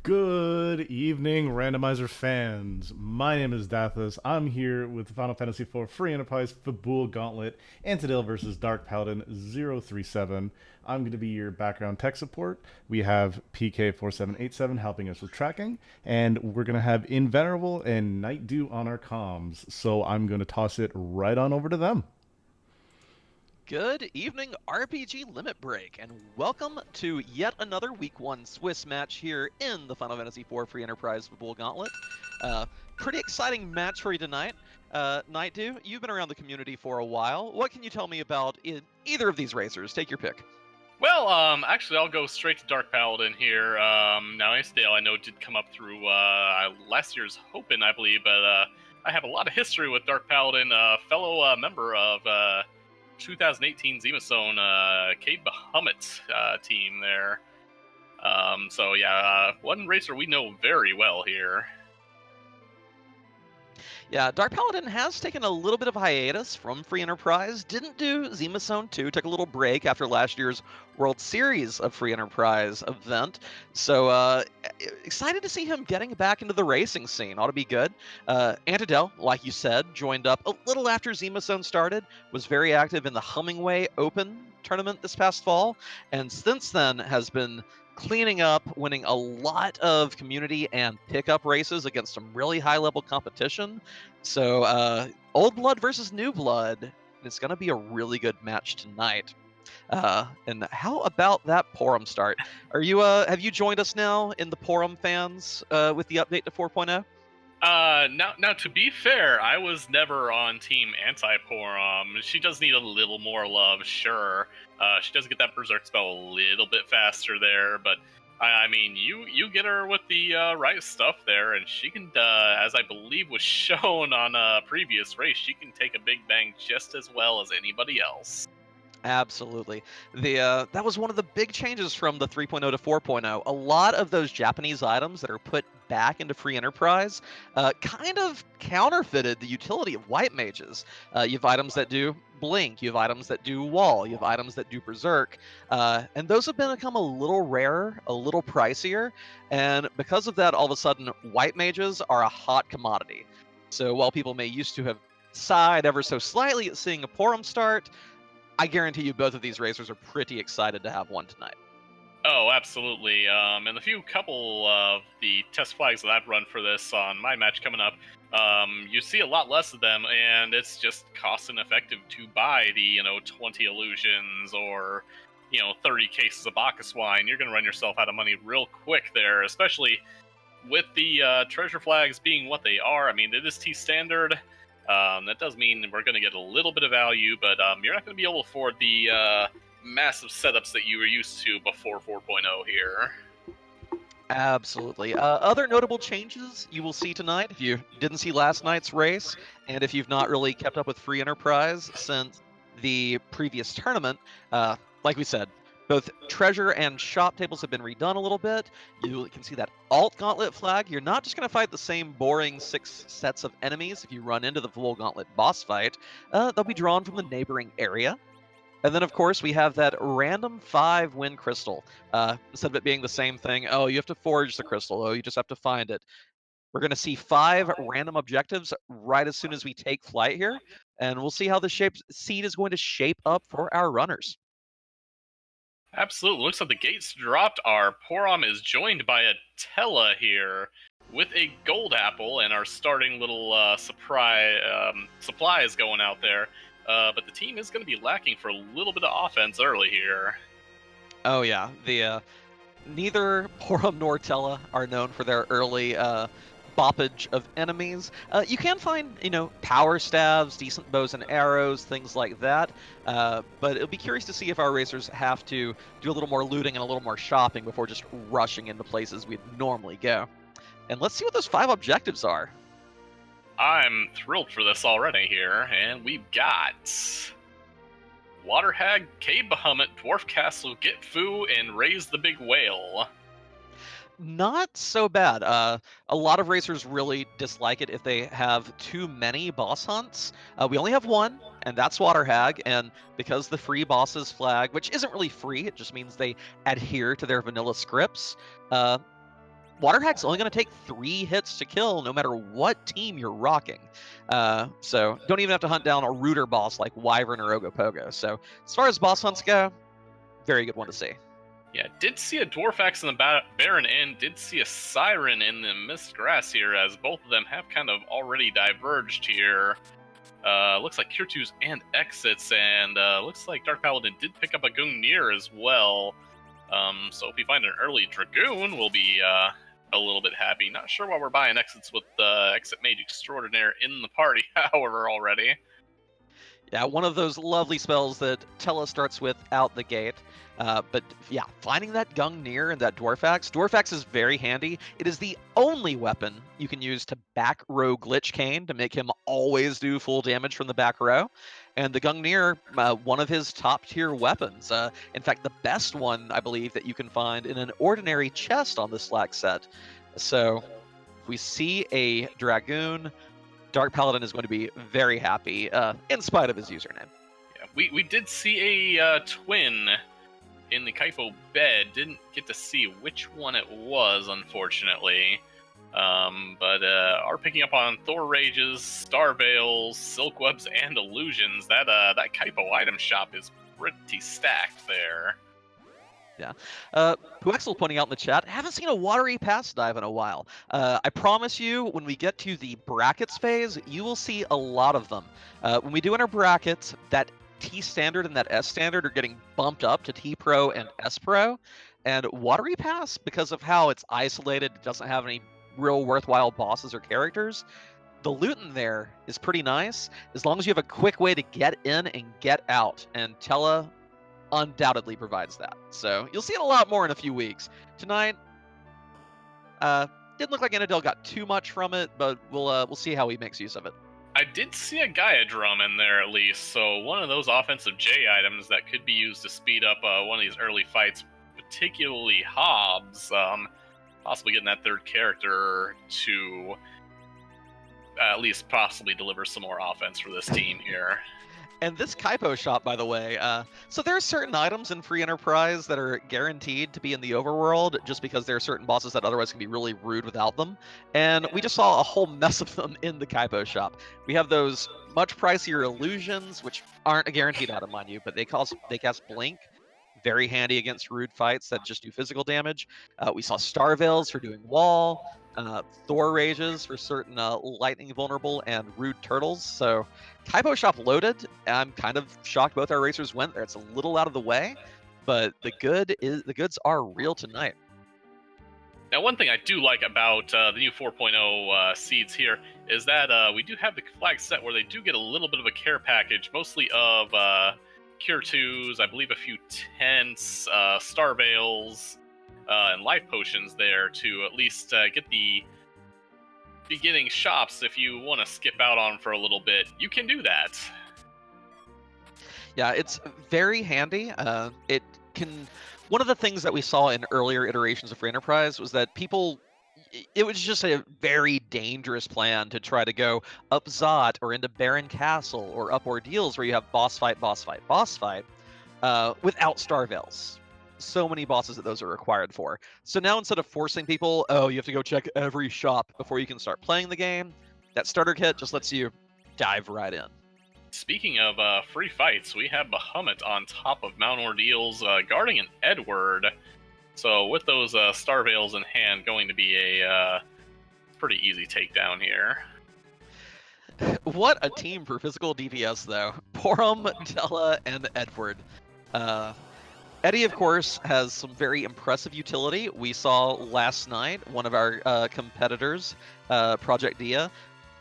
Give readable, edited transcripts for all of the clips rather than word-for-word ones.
Good evening, randomizer fans. My name is Dathis. I'm here with Final Fantasy IV Free Enterprise Fabul Gauntlet, Antidale versus DarkPaladin037. I'm going to be your background tech support. We have PK4787 helping us with tracking, and we're going to have Invenerable and Night Dew on our comms. So I'm going to toss it right on over to them. Good evening, RPG Limit Break, and welcome to yet another Week 1 Swiss match here in the Final Fantasy IV Free Enterprise Bull Gauntlet. Pretty exciting match for you tonight. Night Dew, you've been around the community for a while. What can you tell me about either of these racers? Take your pick. Well, actually, I'll go straight to Dark Paladin here. Now, Antidale, I know, did come up through last year's Hopen, I believe, but I have a lot of history with Dark Paladin, fellow member of 2018 Zemazone Cave Bahamut team there. So, yeah, one racer we know very well here. Yeah, Dark Paladin has taken a little bit of hiatus from Free Enterprise. Didn't do Zemazone 2, took a little break after last year's World Series of Free Enterprise event. So excited to see him getting back into the racing scene. Ought to be good. Antidale, like you said, joined up a little after Zemazone started, was very active in the Hummingway Open tournament this past fall, and since then has been cleaning up, winning a lot of community and pickup races against some really high-level competition. So old blood versus new blood. It's going to be a really good match tonight. And how about that Porum start? Are you have you joined us now in the Porum fans with the update to 4.0? Now, to be fair, I was never on Team Anti-Porum. She does need a little more love, sure. She does get that Berserk spell a little bit faster there, but I mean, you get her with the right stuff there, and she can, as I believe was shown on a previous race, she can take a big bang just as well as anybody else. Absolutely. That was one of the big changes from the 3.0 to 4.0. A lot of those Japanese items that are put back into Free Enterprise kind of counterfeited the utility of white mages. You have items that do Blink, you have items that do Wall, you have items that do Berserk, and those have become a little rarer, a little pricier, and because of that, all of a sudden, white mages are a hot commodity. So while people may used to have sighed ever so slightly at seeing a Porum start, I guarantee you both of these racers are pretty excited to have one tonight. Oh, absolutely. And the couple of the test flags that I've run for this on my match coming up, you see a lot less of them, and it's just cost ineffective to buy the, 20 illusions or, 30 cases of Bacchus wine. You're going to run yourself out of money real quick there, especially with the treasure flags being what they are. I mean, it is T standard. That does mean we're going to get a little bit of value, but you're not going to be able to afford the massive setups that you were used to before 4.0 here. Absolutely. Other notable changes you will see tonight, if you didn't see last night's race, and if you've not really kept up with Free Enterprise since the previous tournament, like we said, both treasure and shop tables have been redone a little bit. You can see that alt gauntlet flag. You're not just going to fight the same boring 6 sets of enemies if you run into the full gauntlet boss fight. They'll be drawn from the neighboring area. And then, of course, we have that random 5 win crystal. Instead of it being the same thing, oh, you have to forge the crystal, oh, you just have to find it. We're going to see 5 random objectives right as soon as we take flight here. And we'll see how the seed is going to shape up for our runners. Absolutely. Looks like the gates dropped. Our Porum is joined by a Tella here with a gold apple, and our starting little supplies going out there. But the team is going to be lacking for a little bit of offense early here. Oh yeah, neither Porum nor Tella are known for their early boppage of enemies. You can find, power staves, decent bows and arrows, things like that. But it'll be curious to see if our racers have to do a little more looting and a little more shopping before just rushing into places we'd normally go. And let's see what those 5 objectives are. I'm thrilled for this already here, and we've got Water Hag, Cave Bahamut, Dwarf Castle, Get Foo, and Raise the Big Whale. Not so bad. A lot of racers really dislike it if they have too many boss hunts. We only have one, and that's Water Hag, and because the free bosses flag, which isn't really free, it just means they adhere to their vanilla scripts, Water Hack's only going to take 3 hits to kill no matter what team you're rocking. So don't even have to hunt down a rooter boss like Wyvern or Ogopogo. So as far as boss hunts go, very good one to see. Yeah, did see a Dwarf Axe in the Baron and did see a Siren in the Mist Grass here, as both of them have kind of already diverged here. Looks like Cure 2s and exits, and looks like Dark Paladin did pick up a Gungnir as well. So if we find an early Dragoon, we'll be a little bit happy. Not sure why we're buying exits with Exit Mage Extraordinaire in the party, however, already. Yeah, one of those lovely spells that Tella starts with out the gate. But yeah, finding that Gungnir and that Dwarf Axe is very handy. It is the only weapon you can use to back row Glitch Cane to make him always do full damage from the back row. And the Gungnir, one of his top tier weapons. In fact, the best one, I believe, that you can find in an ordinary chest on the Slack set. So if we see a Dragoon, Dark Paladin is going to be very happy, in spite of his username. Yeah, we did see a twin in the Kaipo bed. Didn't get to see which one it was, unfortunately. But are picking up on Thor Rages, Star Veils, Silk Webs, and Illusions. That Kaipo item shop is pretty stacked there. Yeah. Puexel pointing out in the chat, haven't seen a watery pass dive in a while. I promise you, when we get to the brackets phase, you will see a lot of them. When we do in our brackets, that T standard and that S standard are getting bumped up to T Pro and S Pro. And watery pass, because of how it's isolated, it doesn't have any real worthwhile bosses or characters, the loot in there is pretty nice, as long as you have a quick way to get in and get out. And Tella undoubtedly provides that. So you'll see it a lot more in a few weeks. Tonight, didn't look like Antidale got too much from it, but we'll see how he makes use of it. I did see a Gaia drum in there at least, so one of those offensive J items that could be used to speed up one of these early fights, particularly Hobbs, possibly getting that third character to at least possibly deliver some more offense for this team here. And this Kaipo shop, by the way, so there are certain items in Free Enterprise that are guaranteed to be in the overworld just because there are certain bosses that otherwise can be really rude without them. And we just saw a whole mess of them in the Kaipo shop. We have those much pricier illusions, which aren't a guaranteed item, mind you, but they cast Blink. Very handy against rude fights that just do physical damage. We saw Star Veils for doing wall. Thor Rages for certain lightning vulnerable and rude turtles. So Kaipo shop loaded. I'm kind of shocked both our racers went there. It's a little out of the way, but the goods are real tonight. Now, one thing I do like about the new 4.0 seeds here is that we do have the flag set where they do get a little bit of a care package, mostly of Cure 2s, I believe a few tents, Star Veils, and life potions there to at least get the beginning shops. If you want to skip out on for a little bit, you can do that. Yeah, it's very handy. It can. One of the things that we saw in earlier iterations of Free Enterprise was that it was just a very dangerous plan to try to go up Zot or into Baron Castle or up Ordeals where you have boss fight, without Star Veils. So many bosses that those are required for. So now instead of forcing people, you have to go check every shop before you can start playing the game, that starter kit just lets you dive right in. Speaking of free fights, we have Bahamut on top of Mount Ordeals guarding an Edward. So with those Star Veils in hand, going to be a pretty easy takedown here. What a team for physical DPS, though. Porum, Tella, and Edward. Eddie, of course, has some very impressive utility. We saw last night one of our competitors, Project Dia,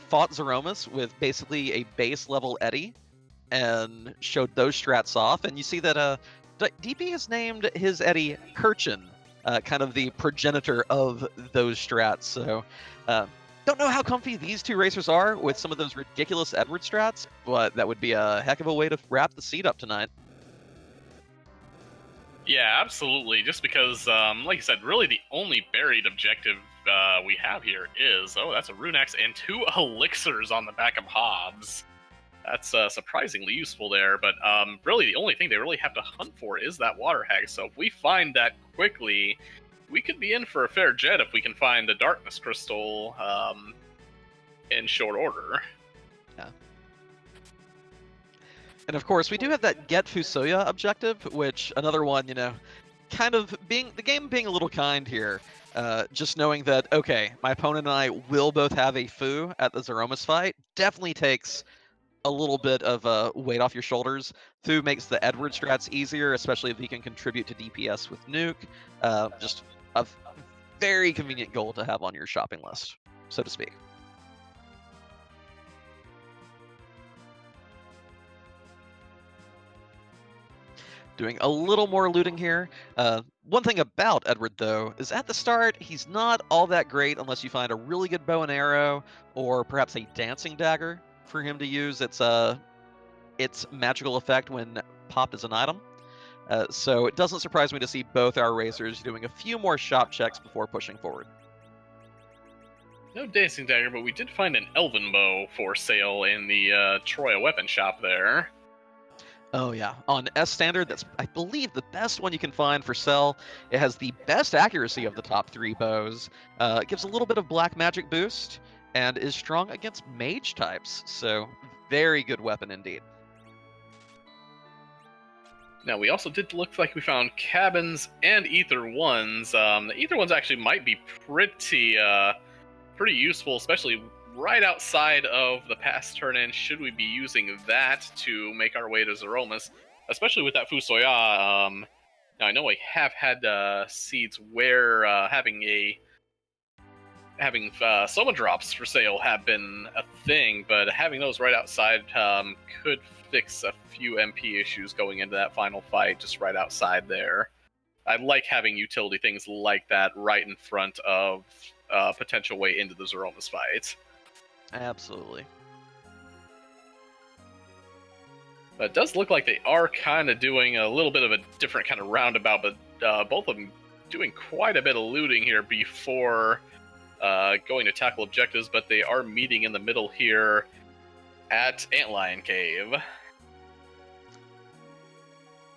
fought Zeromus with basically a base level Eddie and showed those strats off. And you see that DP has named his Eddie Kirchen, kind of the progenitor of those strats. So don't know how comfy these two racers are with some of those ridiculous Edward strats, but that would be a heck of a way to wrap the seat up tonight. Yeah, absolutely. Just because, like you said, really the only buried objective we have here is, that's a Rune Axe and 2 elixirs on the back of Hobbs. That's surprisingly useful there, but really the only thing they really have to hunt for is that water hag. So if we find that quickly, we could be in for a fair jet if we can find the Darkness Crystal in short order. Yeah. And of course, we do have that Get Fusoya objective, which another one, you know, kind of being the game being a little kind here. Just knowing that, okay, my opponent and I will both have a Fu at the Zeromus fight definitely takes a little bit of weight off your shoulders. Fu makes the Edward strats easier, especially if he can contribute to DPS with Nuke. Just a very convenient goal to have on your shopping list, so to speak. Doing a little more looting here. One thing about Edward, though, is at the start, he's not all that great unless you find a really good bow and arrow, or perhaps a dancing dagger for him to use its magical effect when popped as an item. So it doesn't surprise me to see both our racers doing a few more shop checks before pushing forward. No dancing dagger, but we did find an elven bow for sale in the Troya weapon shop there. Oh yeah, on S standard, that's I believe the best one you can find for sell. It has the best accuracy of the top 3 bows. It gives a little bit of black magic boost and is strong against mage types. So very good weapon indeed. Now, we also did look like we found cabins and ether ones. The ether ones actually might be pretty useful, especially right outside of the pass turn-in, should we be using that to make our way to Zeromus, especially with that Fusoya. Now, I know I have had seeds where having Soma drops for sale have been a thing, but having those right outside could fix a few MP issues going into that final fight, just right outside there. I like having utility things like that right in front of potential way into the Zeromus fight. Absolutely. But it does look like they are kind of doing a little bit of a different kind of roundabout, but both of them doing quite a bit of looting here before going to tackle objectives, but they are meeting in the middle here at Antlion Cave.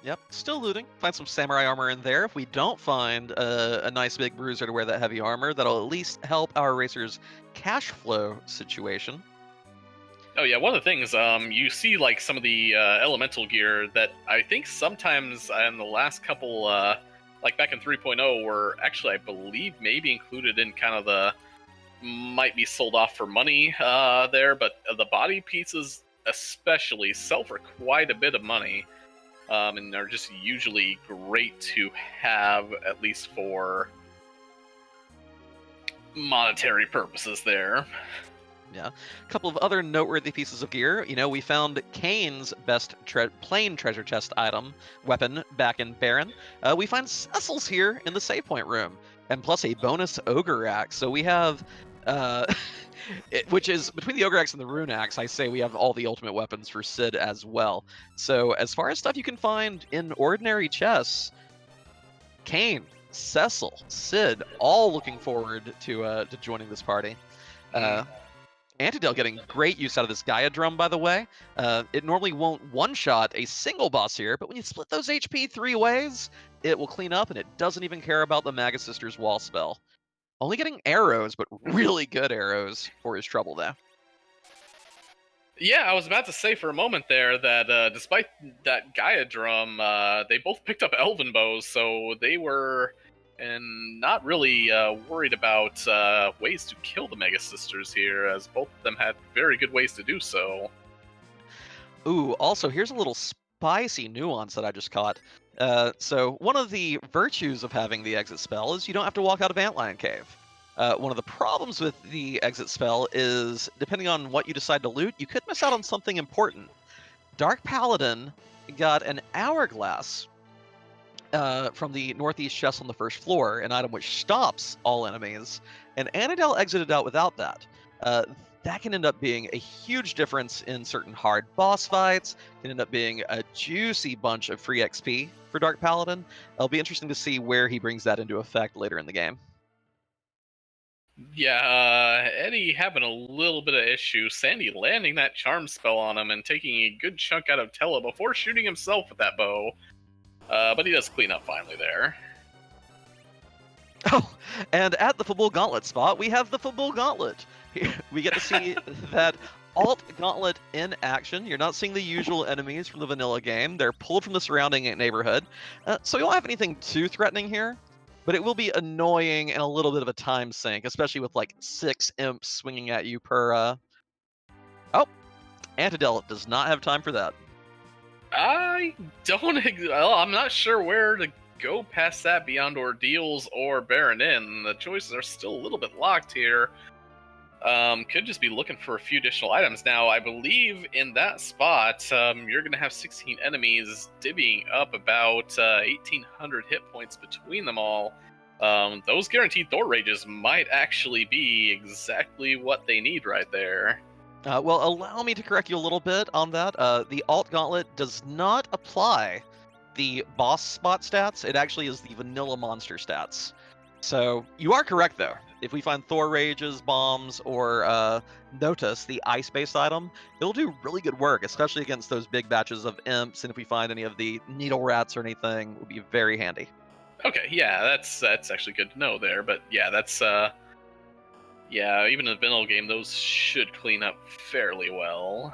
Yep, still looting. Find some samurai armor in there. If we don't find a nice big bruiser to wear that heavy armor, that'll at least help our racers' cash flow situation. Oh yeah, one of the things, you see like some of the elemental gear that I think sometimes in the last couple, like back in 3.0, were actually, I believe, maybe included in kind of the, might be sold off for money there, but the body pieces especially sell for quite a bit of money. And are just usually great to have, at least for monetary purposes there. Yeah. A couple of other noteworthy pieces of gear. You know, we found Kane's best plain treasure chest weapon back in Baron. We find Cecil's here in the save point room, and plus a bonus Ogre Axe. So we have... which is, between the Ogre Axe and the Rune Axe, I say we have all the ultimate weapons for Cid as well. So as far as stuff you can find in ordinary chests, Kane, Cecil, Cid, all looking forward to joining this party. Antidale getting great use out of this Gaia drum, by the way. It normally won't one-shot a single boss here, but when you split those HP 3 ways, it will clean up, and it doesn't even care about the Maga Sister's wall spell. Only getting arrows, but really good arrows for his trouble, though. Yeah, I was about to say for a moment there that despite that Gaia drum, they both picked up elven bows, so they were not really worried about ways to kill the Mega Sisters here, as both of them had very good ways to do so. Ooh, also, here's a little spicy nuance that I just caught. So one of the virtues of having the exit spell is you don't have to walk out of Antlion Cave. One of the problems with the exit spell is, depending on what you decide to loot, you could miss out on something important. Dark Paladin got an hourglass from the northeast chest on the first floor, an item which stops all enemies, and Antidale exited out without that. That can end up being a huge difference in certain hard boss fights, can end up being a juicy bunch of free XP for Dark Paladin. It'll be interesting to see where he brings that into effect later in the game. Yeah, Eddie having a little bit of issue. Sandy landing that charm spell on him and taking a good chunk out of Tella before shooting himself with that bow. But he does clean up finally there. Oh, and at the Fabul Gauntlet spot, we have the Fabul Gauntlet. Here, we get to see that Alt Gauntlet in action. You're not seeing the usual enemies from the vanilla game. They're pulled from the surrounding neighborhood. So you don't have anything too threatening here, but it will be annoying and a little bit of a time sink, especially with like 6 imps swinging at you per... Oh, Antidale does not have time for that. I don't. Well, I'm not sure where to go past that beyond Ordeals or Baron Inn. The choices are still a little bit locked here. Could just be looking for a few additional items. Now, I believe in that spot, you're going to have 16 enemies divvying up about 1,800 hit points between them all. Those guaranteed Thor Rages might actually be exactly what they need right there. Well, allow me to correct you a little bit on that. The Alt Gauntlet does not apply the boss spot stats. It actually is the vanilla monster stats. So you are correct, though. If we find Thor Rages, bombs, or Notice, the ice-based item, it'll do really good work, especially against those big batches of imps. And if we find any of the needle rats or anything, it will be very handy. Okay, yeah, that's actually good to know there. But yeah, that's yeah, even in the vanilla game, those should clean up fairly well.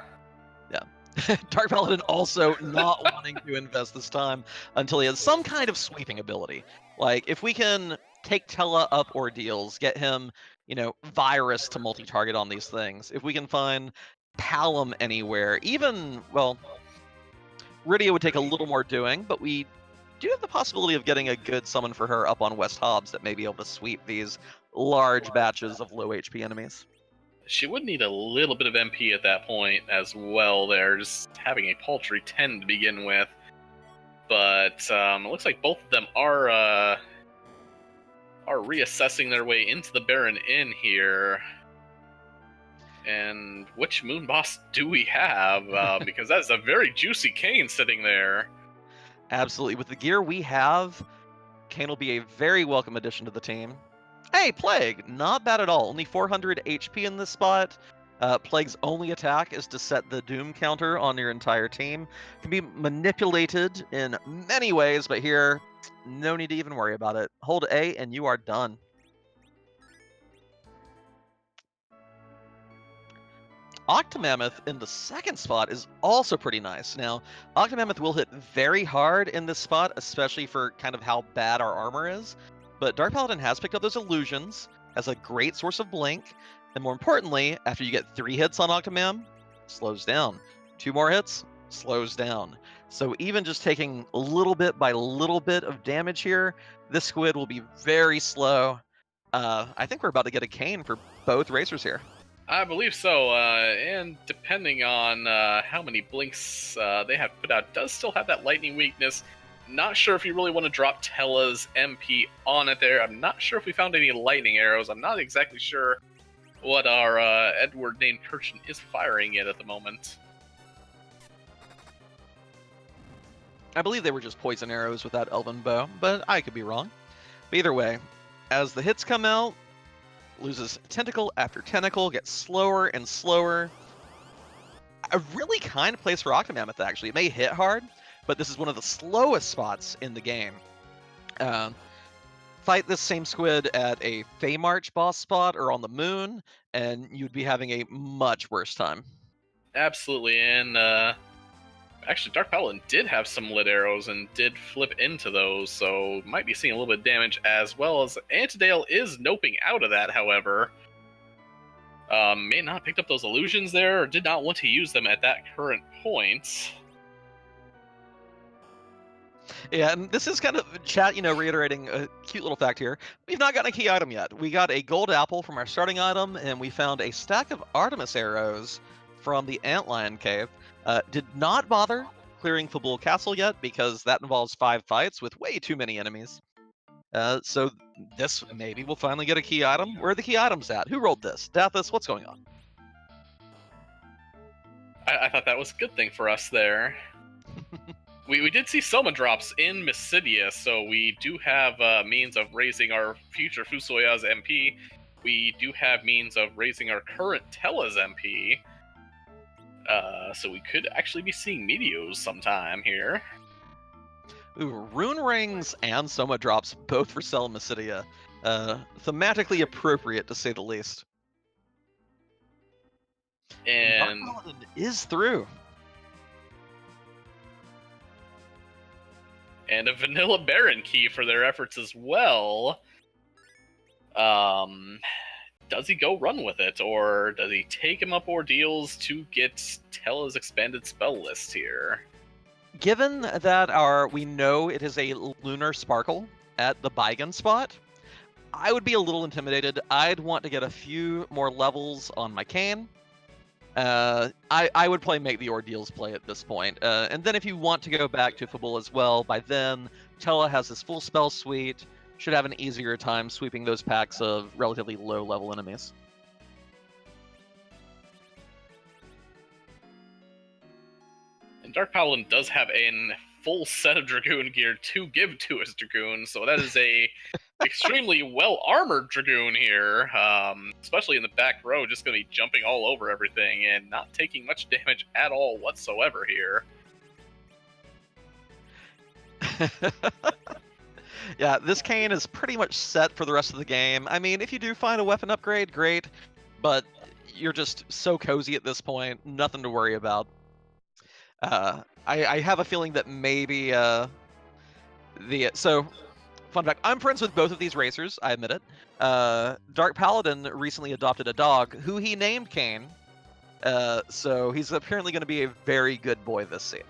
Yeah. DarkPaladin also not wanting to invest this time until he has some kind of sweeping ability. Like, if we can take Tella up Ordeals, get him, virus to multi-target on these things. If we can find Palom anywhere, even, well, Rydia would take a little more doing, but we do have the possibility of getting a good summon for her up on West Hobbs that may be able to sweep these large batches of low HP enemies. She would need a little bit of MP at that point as well there, just having a paltry 10 to begin with. But it looks like both of them are reassessing their way into the Baron Inn here. And which moon boss do we have? Because that's a very juicy Kane sitting there. Absolutely. With the gear we have, Kane will be a very welcome addition to the team. Hey, Plague! Not bad at all. Only 400 HP in this spot. Plague's only attack is to set the Doom counter on your entire team. Can be manipulated in many ways, but here, no need to even worry about it. Hold A and you are done. Octomammoth in the second spot is also pretty nice. Now, Octomammoth will hit very hard in this spot, especially for kind of how bad our armor is. But DarkPaladin has picked up those illusions as a great source of blink. And more importantly, after you get 3 hits on Octomam, slows down. 2 more hits, slows down. So even just taking little bit by little bit of damage here, this squid will be very slow. I think we're about to get a Kane for both racers here. I believe so, and depending on how many blinks they have put out, does still have that lightning weakness. Not sure if you really want to drop Tella's MP on it there. I'm not sure if we found any lightning arrows. I'm not exactly sure what our Edward named Kirchen is firing at the moment. I believe they were just poison arrows with that elven bow, but I could be wrong. But either way, as the hits come out, loses tentacle after tentacle, gets slower and slower. A really kind place for Octomammoth, actually. It may hit hard, but this is one of the slowest spots in the game. Fight this same squid at a Feymarch boss spot or on the moon, and you'd be having a much worse time. Absolutely, and actually DarkPaladin did have some lit arrows and did flip into those, so might be seeing a little bit of damage, as well as Antidale is noping out of that, however. May not have picked up those illusions there, or did not want to use them at that current point. Yeah, and this is kind of chat, reiterating a cute little fact here. We've not gotten a key item yet. We got a gold apple from our starting item, and we found a stack of Artemis arrows from the Antlion Cave. Did not bother clearing Fabul Castle yet, because that involves 5 fights with way too many enemies. So this, maybe we'll finally get a key item. Where are the key items at? Who rolled this? Dathus, what's going on? I thought that was a good thing for us there. We did see Soma drops in Mysidia, so we do have means of raising our future Fusoya's MP. We do have means of raising our current Tella's MP. So we could actually be seeing Meteos sometime here. Ooh, Rune Rings and Soma drops, both for Cell and Mysidia. Thematically appropriate, to say the least. And DarkPaladin is through. and a vanilla Baron key for their efforts as well. Does he go run with it, or does he take him up Ordeals to get Tella's expanded spell list here? Given that we know it is a lunar sparkle at the Beigen spot, I would be a little intimidated. I'd want to get a few more levels on my cane. I would make the Ordeals play at this point. And then if you want to go back to Fabul as well, by then, Tella has his full spell suite, should have an easier time sweeping those packs of relatively low-level enemies. And DarkPaladin does have a full set of Dragoon gear to give to his Dragoon, so that is a extremely well-armored Dragoon here, especially in the back row, just going to be jumping all over everything and not taking much damage at all whatsoever here. Yeah, this cane is pretty much set for the rest of the game. I mean, if you do find a weapon upgrade, great, but you're just so cozy at this point, nothing to worry about. I have a feeling that maybe so fun fact, I'm friends with both of these racers, I admit it. DarkPaladin recently adopted a dog who he named Kane, so he's apparently going to be a very good boy this scene.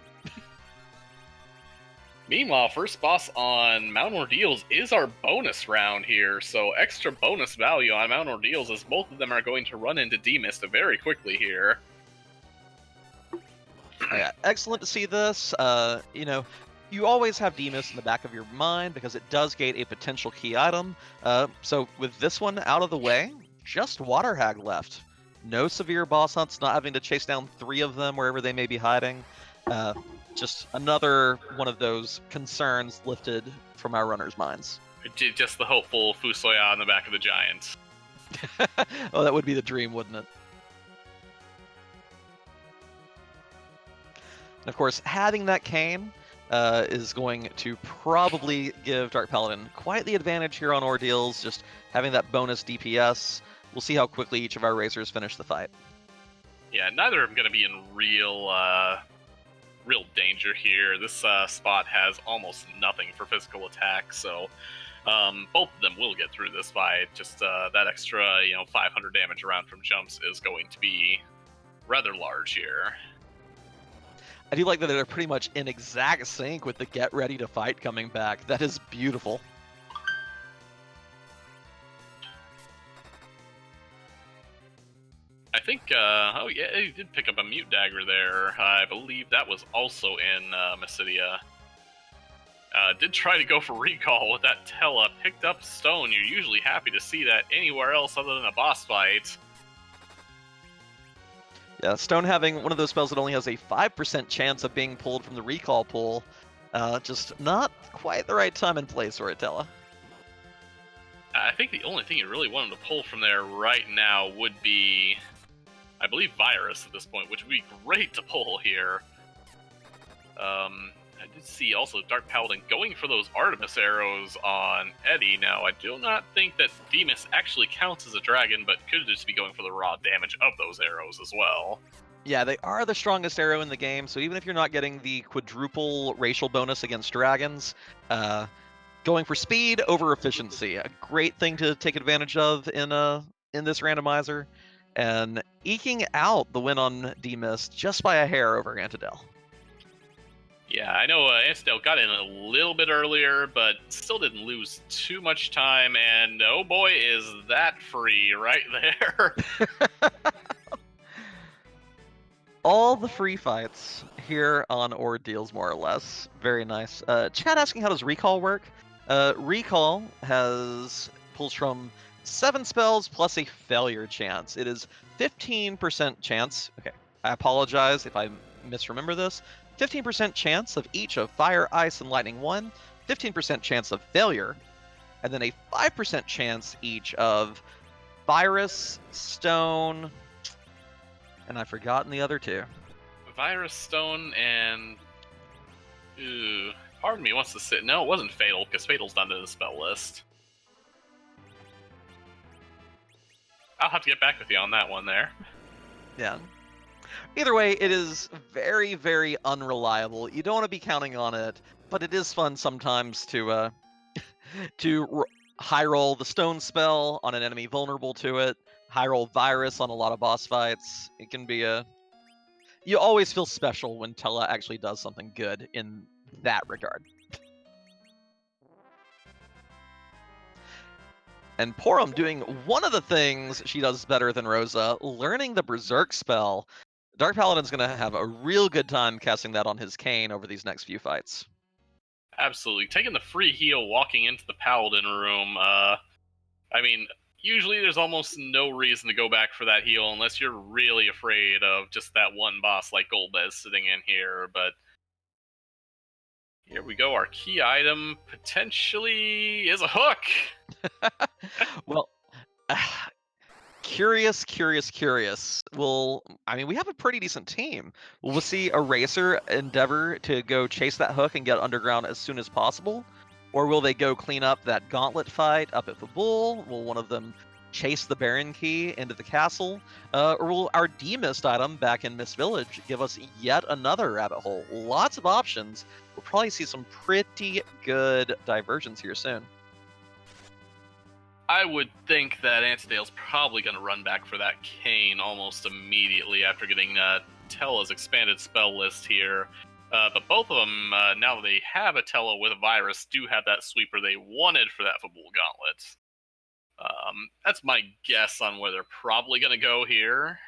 Meanwhile, first boss on Mount Ordeals is our bonus round here, so extra bonus value on Mount Ordeals as both of them are going to run into D-Mist very quickly here. Yeah, excellent to see this. You always have D-Mist in the back of your mind because it does gate a potential key item. So with this one out of the way, just Water Hag left. No severe boss hunts, not having to chase down 3 of them wherever they may be hiding. Just another one of those concerns lifted from our runners' minds. Just the hopeful Fusoya on the back of the Giants. Oh, that would be the dream, wouldn't it? And of course, having that cane is going to probably give DarkPaladin quite the advantage here on Ordeals, just having that bonus DPS. We'll see how quickly each of our racers finish the fight. Yeah, neither of them going to be in real danger here. This spot has almost nothing for physical attack, so both of them will get through this fight. Just that extra, 500 damage around from jumps is going to be rather large here. I do like that they're pretty much in exact sync with the get ready to fight coming back. That is beautiful. I think, oh yeah, he did pick up a Mute Dagger there. I believe that was also in Mysidia. Did try to go for recall with that Tella. Picked up Stone. You're usually happy to see that anywhere else other than a boss fight. Yeah, Stone having one of those spells that only has a 5% chance of being pulled from the recall pool. Just not quite the right time and place for it, Tella. I think the only thing you really want him to pull from there right now would be, I believe, Virus at this point, which would be great to pull here. I did see also DarkPaladin going for those Artemis arrows on Eddie. Now, I do not think that Demus actually counts as a dragon, but could just be going for the raw damage of those arrows as well. Yeah, they are the strongest arrow in the game, so even if you're not getting the quadruple racial bonus against dragons, going for speed over efficiency, a great thing to take advantage of in this randomizer, and eking out the win on D-Mist just by a hair over Antidale. Yeah, I know Antidale got in a little bit earlier, but still didn't lose too much time, and oh boy, is that free right there. All the free fights here on Ordeals, more or less. Very nice. Chad asking, how does Recall work? Recall pulls from 7 spells plus a failure chance. It is 15% chance. Okay, I apologize if I misremember this. 15% chance of each of Fire, Ice, and Lightning 1, 15% chance of failure, and then a 5% chance each of Virus, Stone, and I've forgotten the other 2. Virus, Stone, and... Ooh, part of me wants to sit... No, it wasn't Fatal, because Fatal's not in the spell list. I'll have to get back with you on that one there. Yeah. Either way, it is very, very unreliable. You don't want to be counting on it, but it is fun sometimes to high roll the stone spell on an enemy vulnerable to it, high roll virus on a lot of boss fights. It can be you always feel special when Tella actually does something good in that regard. And Porum doing one of the things she does better than Rosa, learning the Berserk spell. Dark Paladin's going to have a real good time casting that on his Kayn over these next few fights. Absolutely. Taking the free heal walking into the Paladin room, I mean, usually there's almost no reason to go back for that heal unless you're really afraid of just that one boss like Golbez sitting in here, but here we go. Our key item potentially is a hook. Well, curious. Well, I mean, we have a pretty decent team. We'll see a Racer endeavor to go chase that hook and get underground as soon as possible? Or will they go clean up that Gauntlet fight up at Fabul? Will one of them chase the Baron Key into the castle? Or will our demist item back in Mist Village give us yet another rabbit hole? Lots of options. We'll probably see some pretty good divergence here soon. I would think that Antidale's probably going to run back for that Kayn almost immediately after getting Tella's expanded spell list here. But both of them, now that they have a Tella with a virus, do have that sweeper they wanted for that Fabul Gauntlet. That's my guess on where they're probably going to go here.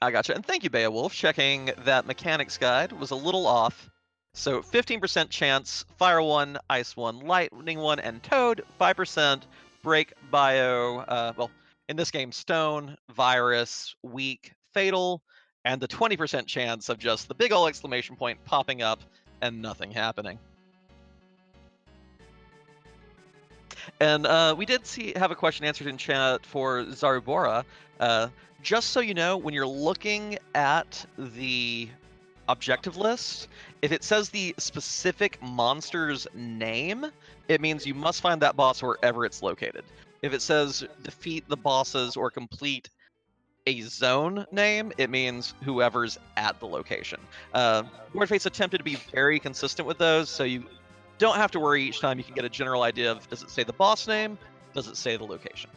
I gotcha. And thank you, Beowulf. Checking that mechanics guide was a little off. So 15% chance, Fire 1, Ice 1, Lightning 1, and Toad. 5% Break, Bio, well, in this game, Stone, Virus, Weak, Fatal, and the 20% chance of just the big ol' exclamation point popping up and nothing happening. And we did have a question answered in chat for Zarubora. Just so you know, when you're looking at the objective list, if it says the specific monster's name, it means you must find that boss wherever it's located. If it says defeat the bosses or complete a zone name, it means whoever's at the location. Wordface attempted to be very consistent with those, so you don't have to worry each time. You can get a general idea of, does it say the boss name? Does it say the location?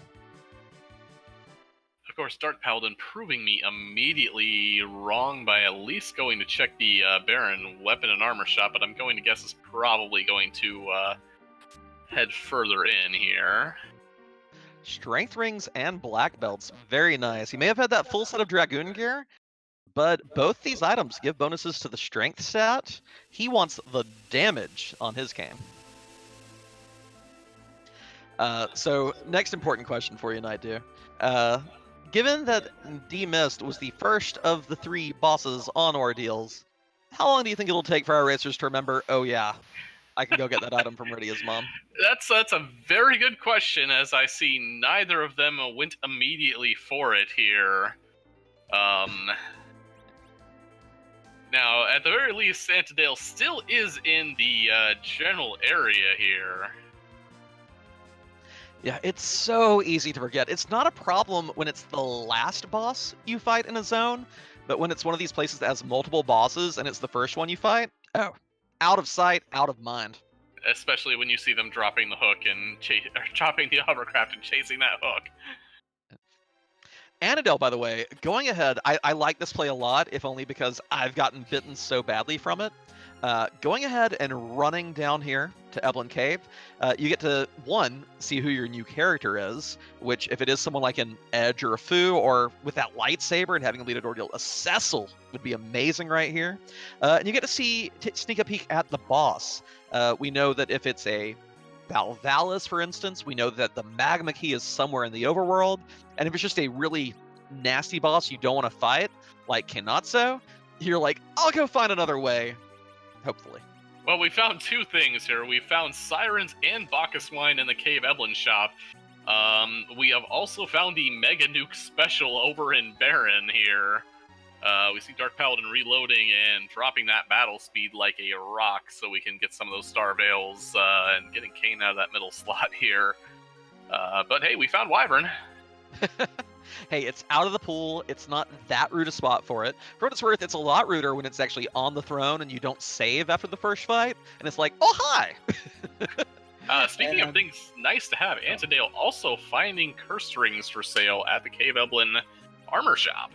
Of course, Dark Paladin proving me immediately wrong by at least going to check the Baron weapon and armor shop, but I'm going to guess is probably going to head further in here. Strength rings and black belts, very nice. He may have had that full set of Dragoon gear, but both these items give bonuses to the strength stat. He wants the damage on his Kayn. So, next important question for you, Naidu. Given that D-Mist was the first of the 3 bosses on Ordeals, how long do you think it'll take for our racers to remember, oh yeah, I can go get that item from Rydia's mom? That's a very good question, as I see neither of them went immediately for it here. Now, at the very least, Antidale still is in the general area here. Yeah, it's so easy to forget. It's not a problem when it's the last boss you fight in a zone, but when it's one of these places that has multiple bosses and it's the first one you fight, oh, out of sight, out of mind. Especially when you see them dropping the hook and dropping the hovercraft and chasing that hook. Antidale, by the way, going ahead, I like this play a lot, if only because I've gotten bitten so badly from it. Going ahead and running down here to Antlion Cave, you get to, one, see who your new character is, which if it is someone like an Edge or a Fu, or with that lightsaber and having a lead at Ordeal, a Cecil would be amazing right here. And you get to sneak a peek at the boss. We know that if it's a Valvalis, for instance, we know that the Magma Key is somewhere in the overworld, and if it's just a really nasty boss you don't want to fight, like Kenatsu, you're like, I'll go find another way. Hopefully. Well, we found 2 things here. We found Sirens and Bacchus Wine in the Cave Eblin shop. We have also found the Mega Nuke special over in Baron here. We see Dark Paladin reloading and dropping that battle speed like a rock so we can get some of those Star Veils and getting Kayn out of that middle slot here. But hey, we found Wyvern. Hey, it's out of the pool. It's not that rude a spot for it. For what it's worth, it's a lot ruder when it's actually on the throne and you don't save after the first fight. And it's like, oh, hi! Speaking of things nice to have, Antidale also finding curse rings for sale at the Cave Eblin armor shop.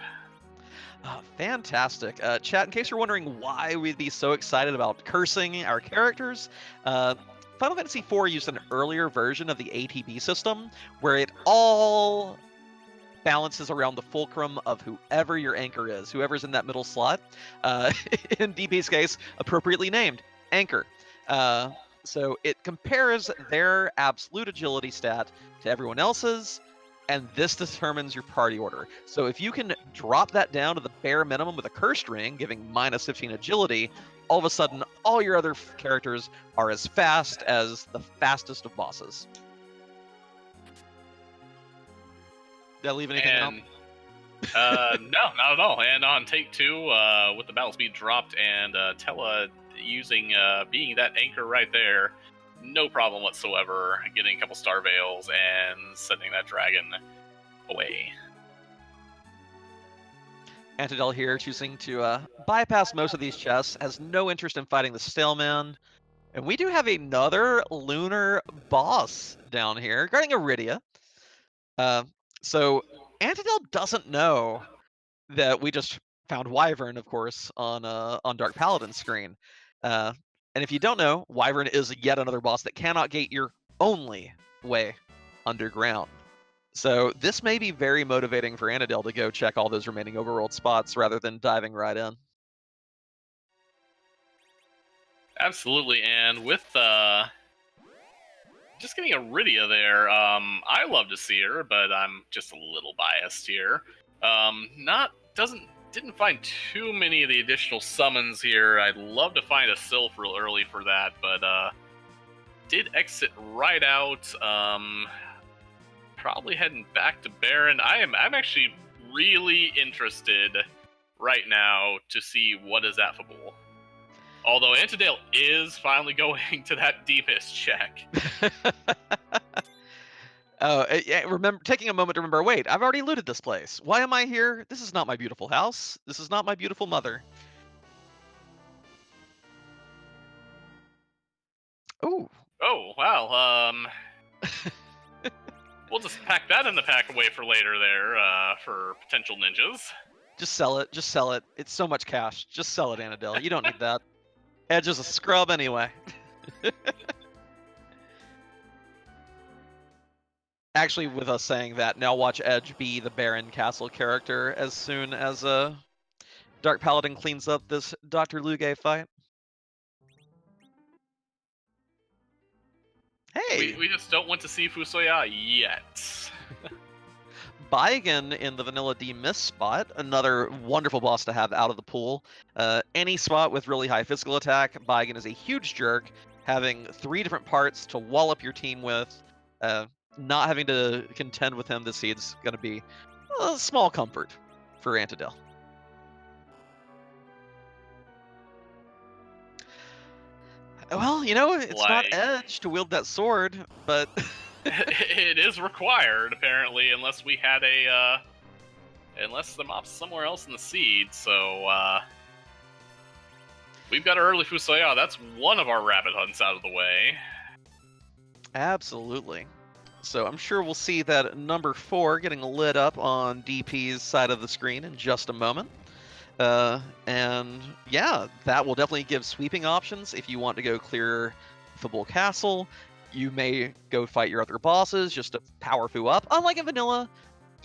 Fantastic. Chat, in case you're wondering why we'd be so excited about cursing our characters, Final Fantasy IV used an earlier version of the ATB system where it all balances around the fulcrum of whoever your anchor is, whoever's in that middle slot. In DP's case, appropriately named Anchor. So it compares their absolute agility stat to everyone else's, and this determines your party order. So if you can drop that down to the bare minimum with a cursed ring, giving -15 agility, all of a sudden all your other characters are as fast as the fastest of bosses. Did I leave anything out? No, not at all. And on take 2, with the battle speed dropped and Tella using being that anchor right there, no problem whatsoever. Getting a couple star veils and sending that dragon away. Antidale here choosing to bypass most of these chests, has no interest in fighting the Staleman. And we do have another lunar boss down here, guarding Iridia. So Antidale doesn't know that we just found Wyvern, of course, on Dark Paladin's screen. And if you don't know, Wyvern is yet another boss that cannot gate your only way underground. So this may be very motivating for Antidale to go check all those remaining overworld spots rather than diving right in. Absolutely, and with just getting Iridia there, I love to see her, but I'm just a little biased here. Didn't find too many of the additional summons here. I'd love to find a Sylph real early for that, but did exit right out. Probably heading back to Baron. I'm actually really interested right now to see what is at Fabul. Although Antidale is finally going to that Demas check. Remember, taking a moment to remember, wait, I've already looted this place. Why am I here? This is not my beautiful house. This is not my beautiful mother. Ooh. Oh, wow. We'll just pack that in the pack away for later there, for potential ninjas. Just sell it. Just sell it. It's so much cash. Just sell it, Antidale. You don't need that. Edge is a scrub anyway. Actually, with us saying that, now watch Edge be the Baron Castle character as soon as Dark Paladin cleans up this Dr. Luge fight. Hey! We just don't want to see Fusoya yet. Baigen in the Vanilla D Miss spot, another wonderful boss to have out of the pool. Any spot with really high physical attack, Baigen is a huge jerk, having 3 different parts to wall up your team with. Not having to contend with him this seed's going to be a small comfort for Antidale. Well, you know, it's not Edge to wield that sword, but... It is required, apparently, unless we had unless the mob's somewhere else in the seed, so, we've got our early Fusoya. That's one of our rabbit hunts out of the way. Absolutely. So I'm sure we'll see that number 4 getting lit up on DP's side of the screen in just a moment. And yeah, that will definitely give sweeping options if you want to go clear Fabul Castle. You may go fight your other bosses just to power Fu up. Unlike in Vanilla,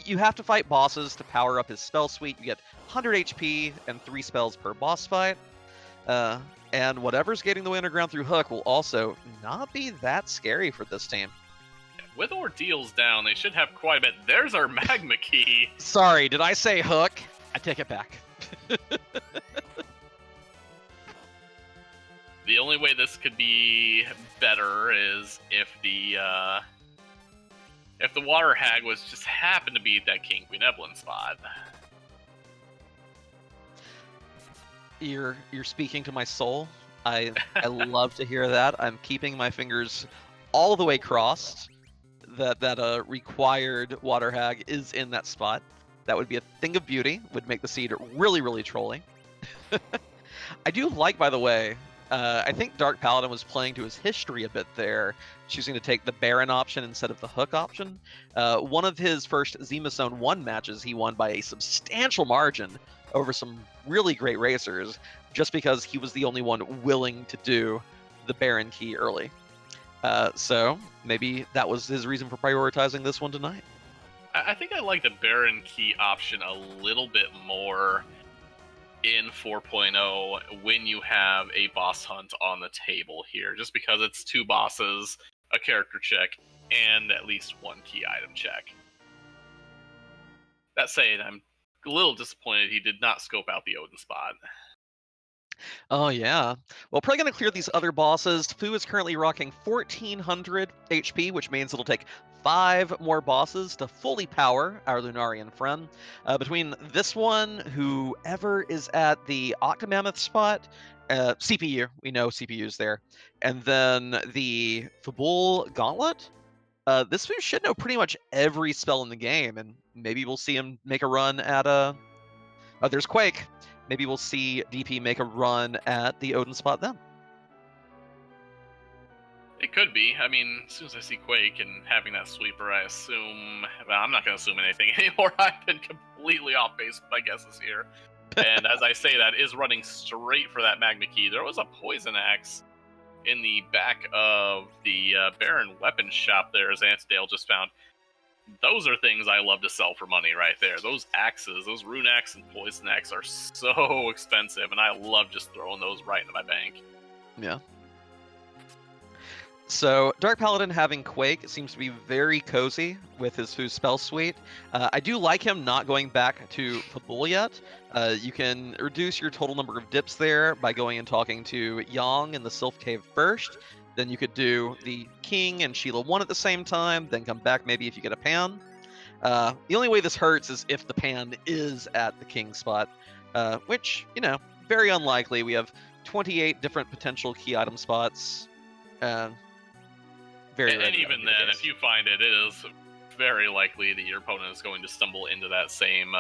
you have to fight bosses to power up his spell suite. You get 100 HP and 3 spells per boss fight. And whatever's getting the way underground through Hook will also not be that scary for this team. With Ordeals down, they should have quite a bit. There's our Magma Key. Sorry, did I say Hook? I take it back. The only way this could be better is if the Water Hag was just happened to be that King Queen Evelyn spot. You're speaking to my soul. I love to hear that. I'm keeping my fingers all the way crossed that required Water Hag is in that spot. That would be a thing of beauty, would make the seed really, really trolly. I do like, by the way, I think Dark Paladin was playing to his history a bit there, choosing to take the Baron option instead of the Hook option. One of his first Zeromus 1 matches, he won by a substantial margin over some really great racers, just because he was the only one willing to do the Baron key early. So maybe that was his reason for prioritizing this one tonight. I think I like the Baron key option a little bit more in 4.0 when you have a boss hunt on the table here, just because it's 2 bosses, a character check, and at least 1 key item check. That said, I'm a little disappointed he did not scope out the Odin spot. Oh, yeah. Well, probably going to clear these other bosses. Fu is currently rocking 1400 HP, which means it'll take 5 more bosses to fully power our Lunarian friend. Between this one, whoever is at the Octomammoth spot, CPU, we know CPU's there, and then the Fabul Gauntlet, this Fu should know pretty much every spell in the game, and maybe we'll see him make a run at oh, there's Quake. Maybe we'll see DP make a run at the Odin spot then. It could be. I mean, as soon as I see Quake and having that sweeper, I assume... Well, I'm not going to assume anything anymore. I've been completely off base with my guesses here. And as I say that, is running straight for that Magma Key. There was a Poison Axe in the back of the Baron weapon shop there, as Antidale just found. Those are things I love to sell for money right there. Those axes, those Rune Axe and Poison Axe are so expensive, and I love just throwing those right into my bank. Yeah. So, Dark Paladin having Quake seems to be very cozy with his Fu spell suite. I do like him not going back to Fabul yet. You can reduce your total number of dips there by going and talking to Yang in the Sylph Cave first. Then you could do the King and Sheila 1 at the same time, then come back maybe if you get a pan. The only way this hurts is if the pan is at the King spot, which, you know, very unlikely. We have 28 different potential key item spots. And even then, if you find it, it is very likely that your opponent is going to stumble into that same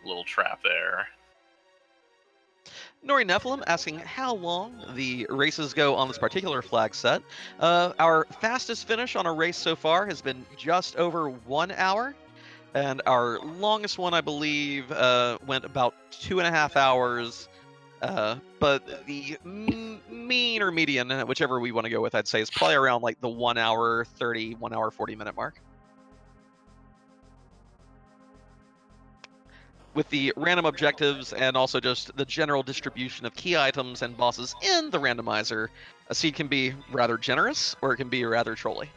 little trap there. Nori Nephilim asking how long the races go on this particular flag set. Our fastest finish on a race so far has been just over 1 hour, and our longest one, I believe, went about 2.5 hours. But the mean or median, whichever we want to go with, I'd say is probably around like the 1 hour 30, 1 hour 40 minute mark. With the random objectives and also just the general distribution of key items and bosses in the randomizer, a seed can be rather generous or it can be rather trolly.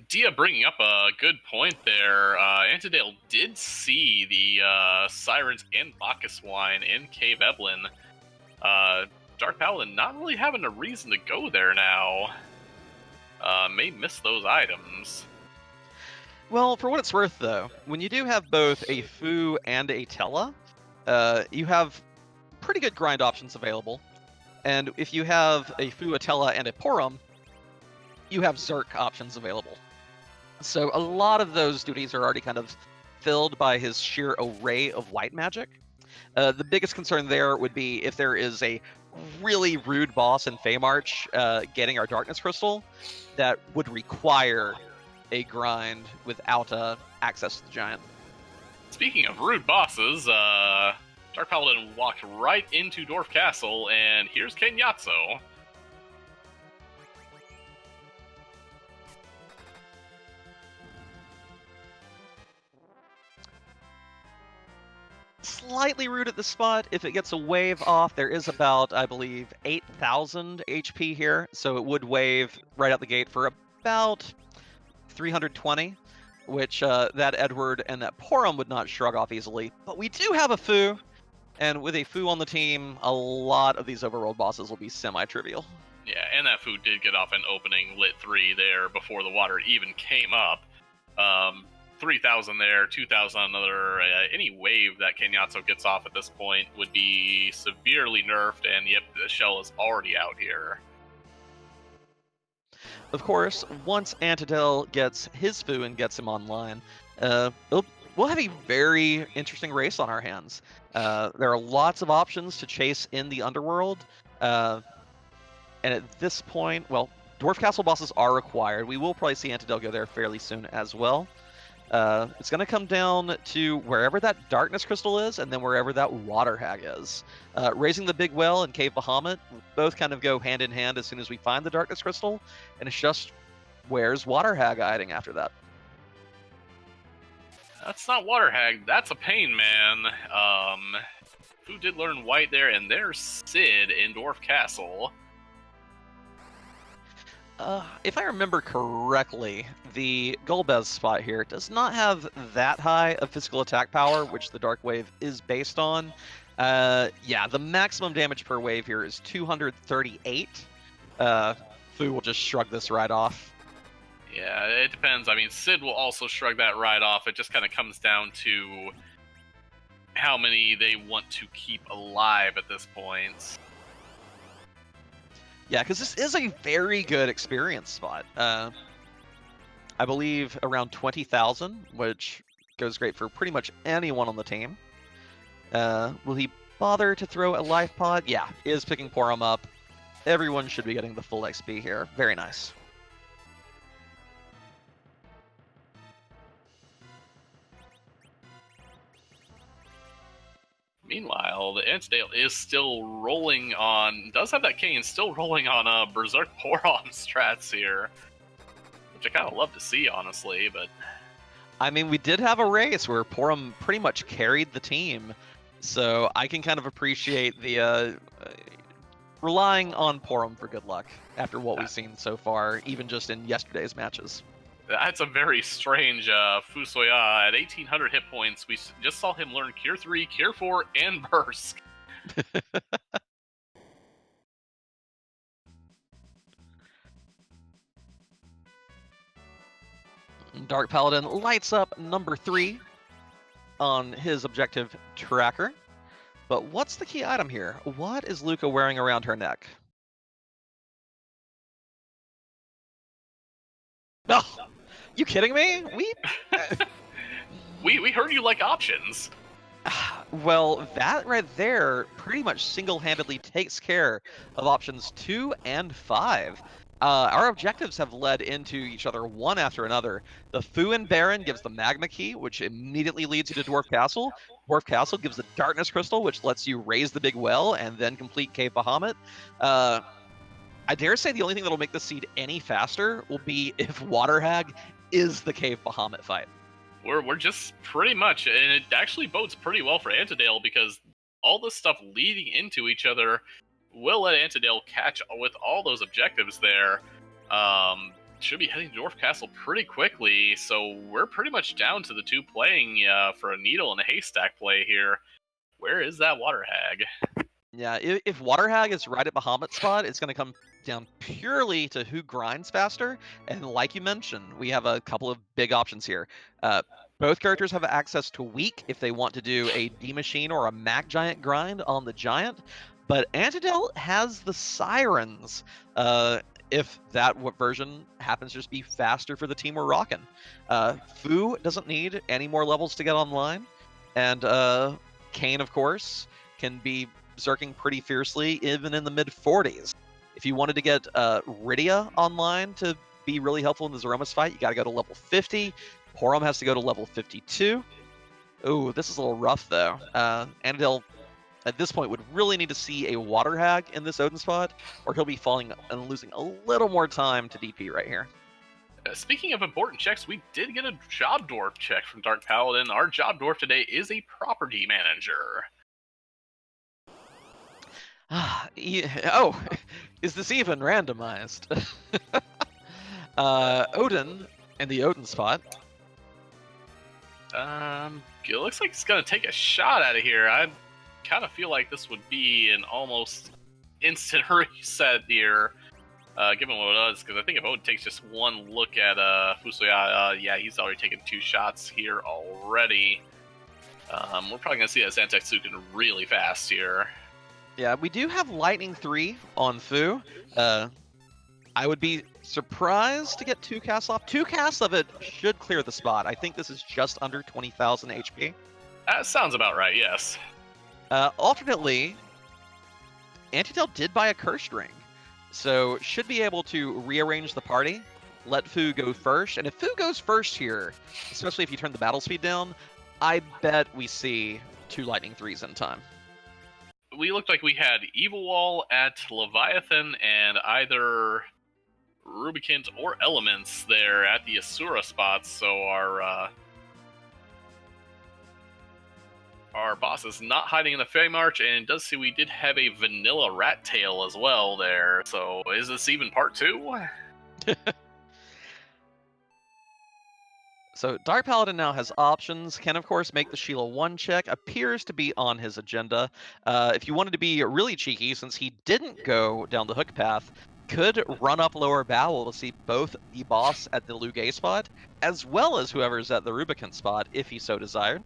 Dia bringing up a good point there. Antidale did see the Sirens and Bacchus Wine in Cave Eblin. Dark Paladin not really having a reason to go there now. May miss those items. Well, for what it's worth, though, when you do have both a Fu and a Tella, you have pretty good grind options available. And if you have a Fu, a Tella, and a Porum, you have Zerk options available. So a lot of those duties are already kind of filled by his sheer array of white magic. The biggest concern there would be if there is a really rude boss in Feymarch getting our Darkness Crystal that would require a grind without access to the giant. Speaking of rude bosses, Dark Paladin walked right into Dwarf Castle, and here's Kenyatso. Slightly rude at the spot. If it gets a wave off, there is about, I believe, 8,000 HP here, so it would wave right out the gate for about 320, which that Edward and that Porum would not shrug off easily. But we do have a Fu, and with a Fu on the team, a lot of these overworld bosses will be semi-trivial. Yeah, and that Fu did get off an opening lit 3 there before the water even came up. 3,000 there, 2,000 on another. Any wave that Kenyatso gets off at this point would be severely nerfed, and yep, the shell is already out here. Of course, once Antidale gets his Fu and gets him online, we'll have a very interesting race on our hands. There are lots of options to chase in the underworld, and at this point, well, Dwarf Castle bosses are required. We will probably see Antidale go there fairly soon as well. It's going to come down to wherever that Darkness Crystal is, and then wherever that Water Hag is. Raising the Big Well and Cave Bahamut both kind of go hand in hand as soon as we find the Darkness Crystal, and it's just, where's Water Hag hiding after that? That's not Water Hag. That's a pain, man. Who did learn White there? And there's Sid in Dwarf Castle. If I remember correctly, the Golbez spot here does not have that high of physical attack power, which the Dark Wave is based on. Yeah, the maximum damage per wave here is 238. Fu will just shrug this right off. Yeah, it depends. I mean, Sid will also shrug that right off. It just kind of comes down to how many they want to keep alive at this point. Yeah, because this is a very good experience spot. I believe around 20,000, which goes great for pretty much anyone on the team. Will he bother to throw a life pod? Yeah, is picking Porum up. Everyone should be getting the full XP here. Very nice. Meanwhile, the Antidale is still rolling on, does have that cane, still rolling on Berserk Porom strats here. Which I kind of love to see, honestly, but... I mean, we did have a race where Porum pretty much carried the team, so I can kind of appreciate the relying on Porum for good luck after what we've seen so far, even just in yesterday's matches. That's a very strange Fusoya. At 1,800 hit points, we just saw him learn Cure 3, Cure 4, and Burst. Dark Paladin lights up number 3 on his objective tracker. But what's the key item here? What is Luca wearing around her neck? No! Oh, you kidding me? We heard you like options. Well, that right there pretty much single-handedly takes care of options 2 and 5. Our objectives have led into each other one after another. The Fu and Baron gives the Magma Key, which immediately leads you to Dwarf Castle. Dwarf Castle gives the Darkness Crystal, which lets you raise the Big Well and then complete Cave Bahamut. I dare say the only thing that'll make this seed any faster will be if Water Hag is the Cave Bahamut fight. We're just pretty much, and it actually bodes pretty well for Antidale because all this stuff leading into each other will let Antidale catch with all those objectives there. Should be heading to Dwarf Castle pretty quickly, so we're pretty much down to the two playing for a needle and a haystack play here. Where is that Water Hag? Yeah, if Water Hag is right at Bahamut's spot, it's going to come down purely to who grinds faster. And like you mentioned, we have a couple of big options here. Both characters have access to Weak if they want to do a D-Machine or a Mac Giant grind on the Giant. But Antidale has the Sirens, if that version happens to just be faster for the team we're rocking. Fu doesn't need any more levels to get online. And Kane, of course, can be berserking pretty fiercely, even in the mid-40s. If you wanted to get Rydia online to be really helpful in the Zeromus fight, you got to go to level 50. Porum has to go to level 52. Ooh, this is a little rough, though. Antidale, at this point, would really need to see a Water Hag in this Odin spot, or he'll be falling and losing a little more time to DP right here. Speaking of important checks, we did get a job dwarf check from Dark Paladin. Our job dwarf today is a property manager. Oh, is this even randomized? Odin and the Odin spot. It looks like he's gonna take a shot out of here. I kind of feel like this would be an almost instant reset here, given what it is, because I think if Odin takes just one look at Fusoya, yeah, he's already taken 2 shots here already. We're probably gonna see that Zantetsuken really fast here. Yeah, we do have Lightning 3 on Fu. I would be Surprised to get 2 casts off. 2 casts of it should clear the spot. I think this is just under 20,000 HP. That sounds about right, yes. Alternately, Antidale did buy a cursed ring, so should be able to rearrange the party, let Fu go first, and if Fu goes first here, especially if you turn the battle speed down, I bet we see 2 lightning 3s in time. We looked like we had Evil Wall at Leviathan and either Rubicant or Elements there at the Asura spots, so our boss is not hiding in the Fey March, and it does see we did have a vanilla rat tail as well there. So is this even part 2? So Dark Paladin now has options, can of course make the Sheila 1 check, appears to be on his agenda. If you wanted to be really cheeky, since he didn't go down the hook path, could run up Lower Bowel to see both the boss at the Lugay spot, as well as whoever's at the Rubicant spot, if he so desired.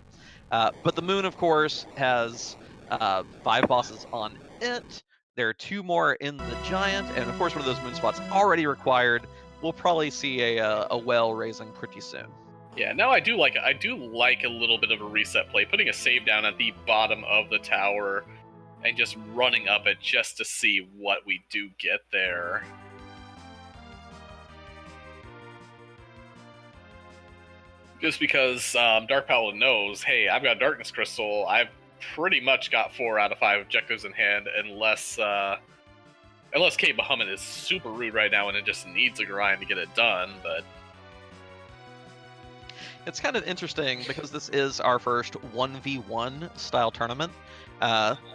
But the moon, of course, has 5 bosses on it. There are 2 more in the giant, and of course one of those moon spots already required. We'll probably see a well raising pretty soon. Yeah, now I do like a little bit of a reset play, putting a save down at the bottom of the tower and just running up it just to see what we do get there. Just because Dark Paladin knows, hey, I've got Darkness Crystal, I've pretty much got 4 out of 5 objectives in hand, unless K. Bahamut is super rude right now and it just needs a grind to get it done, but... It's kind of interesting because this is our first 1v1 style tournament.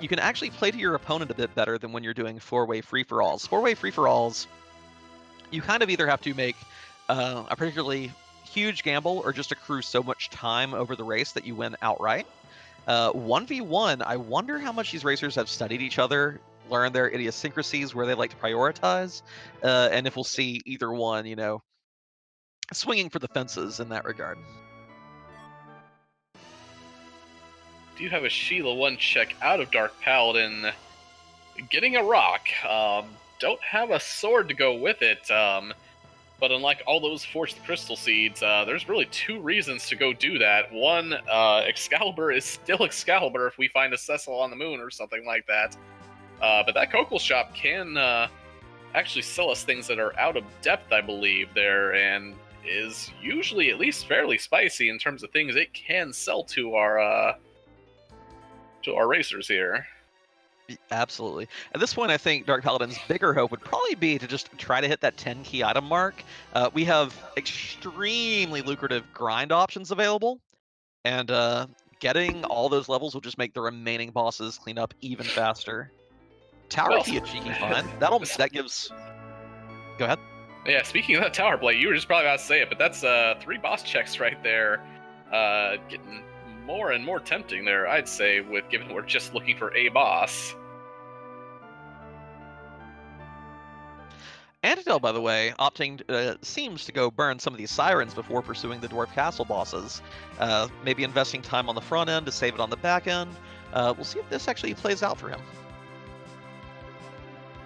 You can actually play to your opponent a bit better than when you're doing 4-way free-for-alls. 4-way free-for-alls, you kind of either have to make a particularly huge gamble or just accrue so much time over the race that you win outright. 1v1, I wonder how much these racers have studied each other, learned their idiosyncrasies, where they like to prioritize, and if we'll see either one, swinging for the fences in that regard. Do you have a Sheila 1 check out of Dark Paladin? Getting a rock. Don't have a sword to go with it, but unlike all those forced crystal seeds, there's really 2 reasons to go do that. One, Excalibur is still Excalibur if we find a Cecil on the moon or something like that. But that Cocal shop can actually sell us things that are out of depth, I believe, there, and is usually at least fairly spicy in terms of things it can sell to our racers here. Absolutely. At this point, I think Dark Paladin's bigger hope would probably be to just try to hit that 10 key item mark. We have extremely lucrative grind options available, and getting all those levels will just make the remaining bosses clean up even faster. Tower key a cheeky find. That gives... Go ahead. Yeah, speaking of that tower play, you were just probably about to say it, but that's 3 boss checks right there. Getting more and more tempting there, I'd say, given we're just looking for a boss. Antidale, by the way, opting seems to go burn some of these sirens before pursuing the Dwarf Castle bosses. Maybe investing time on the front end to save it on the back end. We'll see if this actually plays out for him.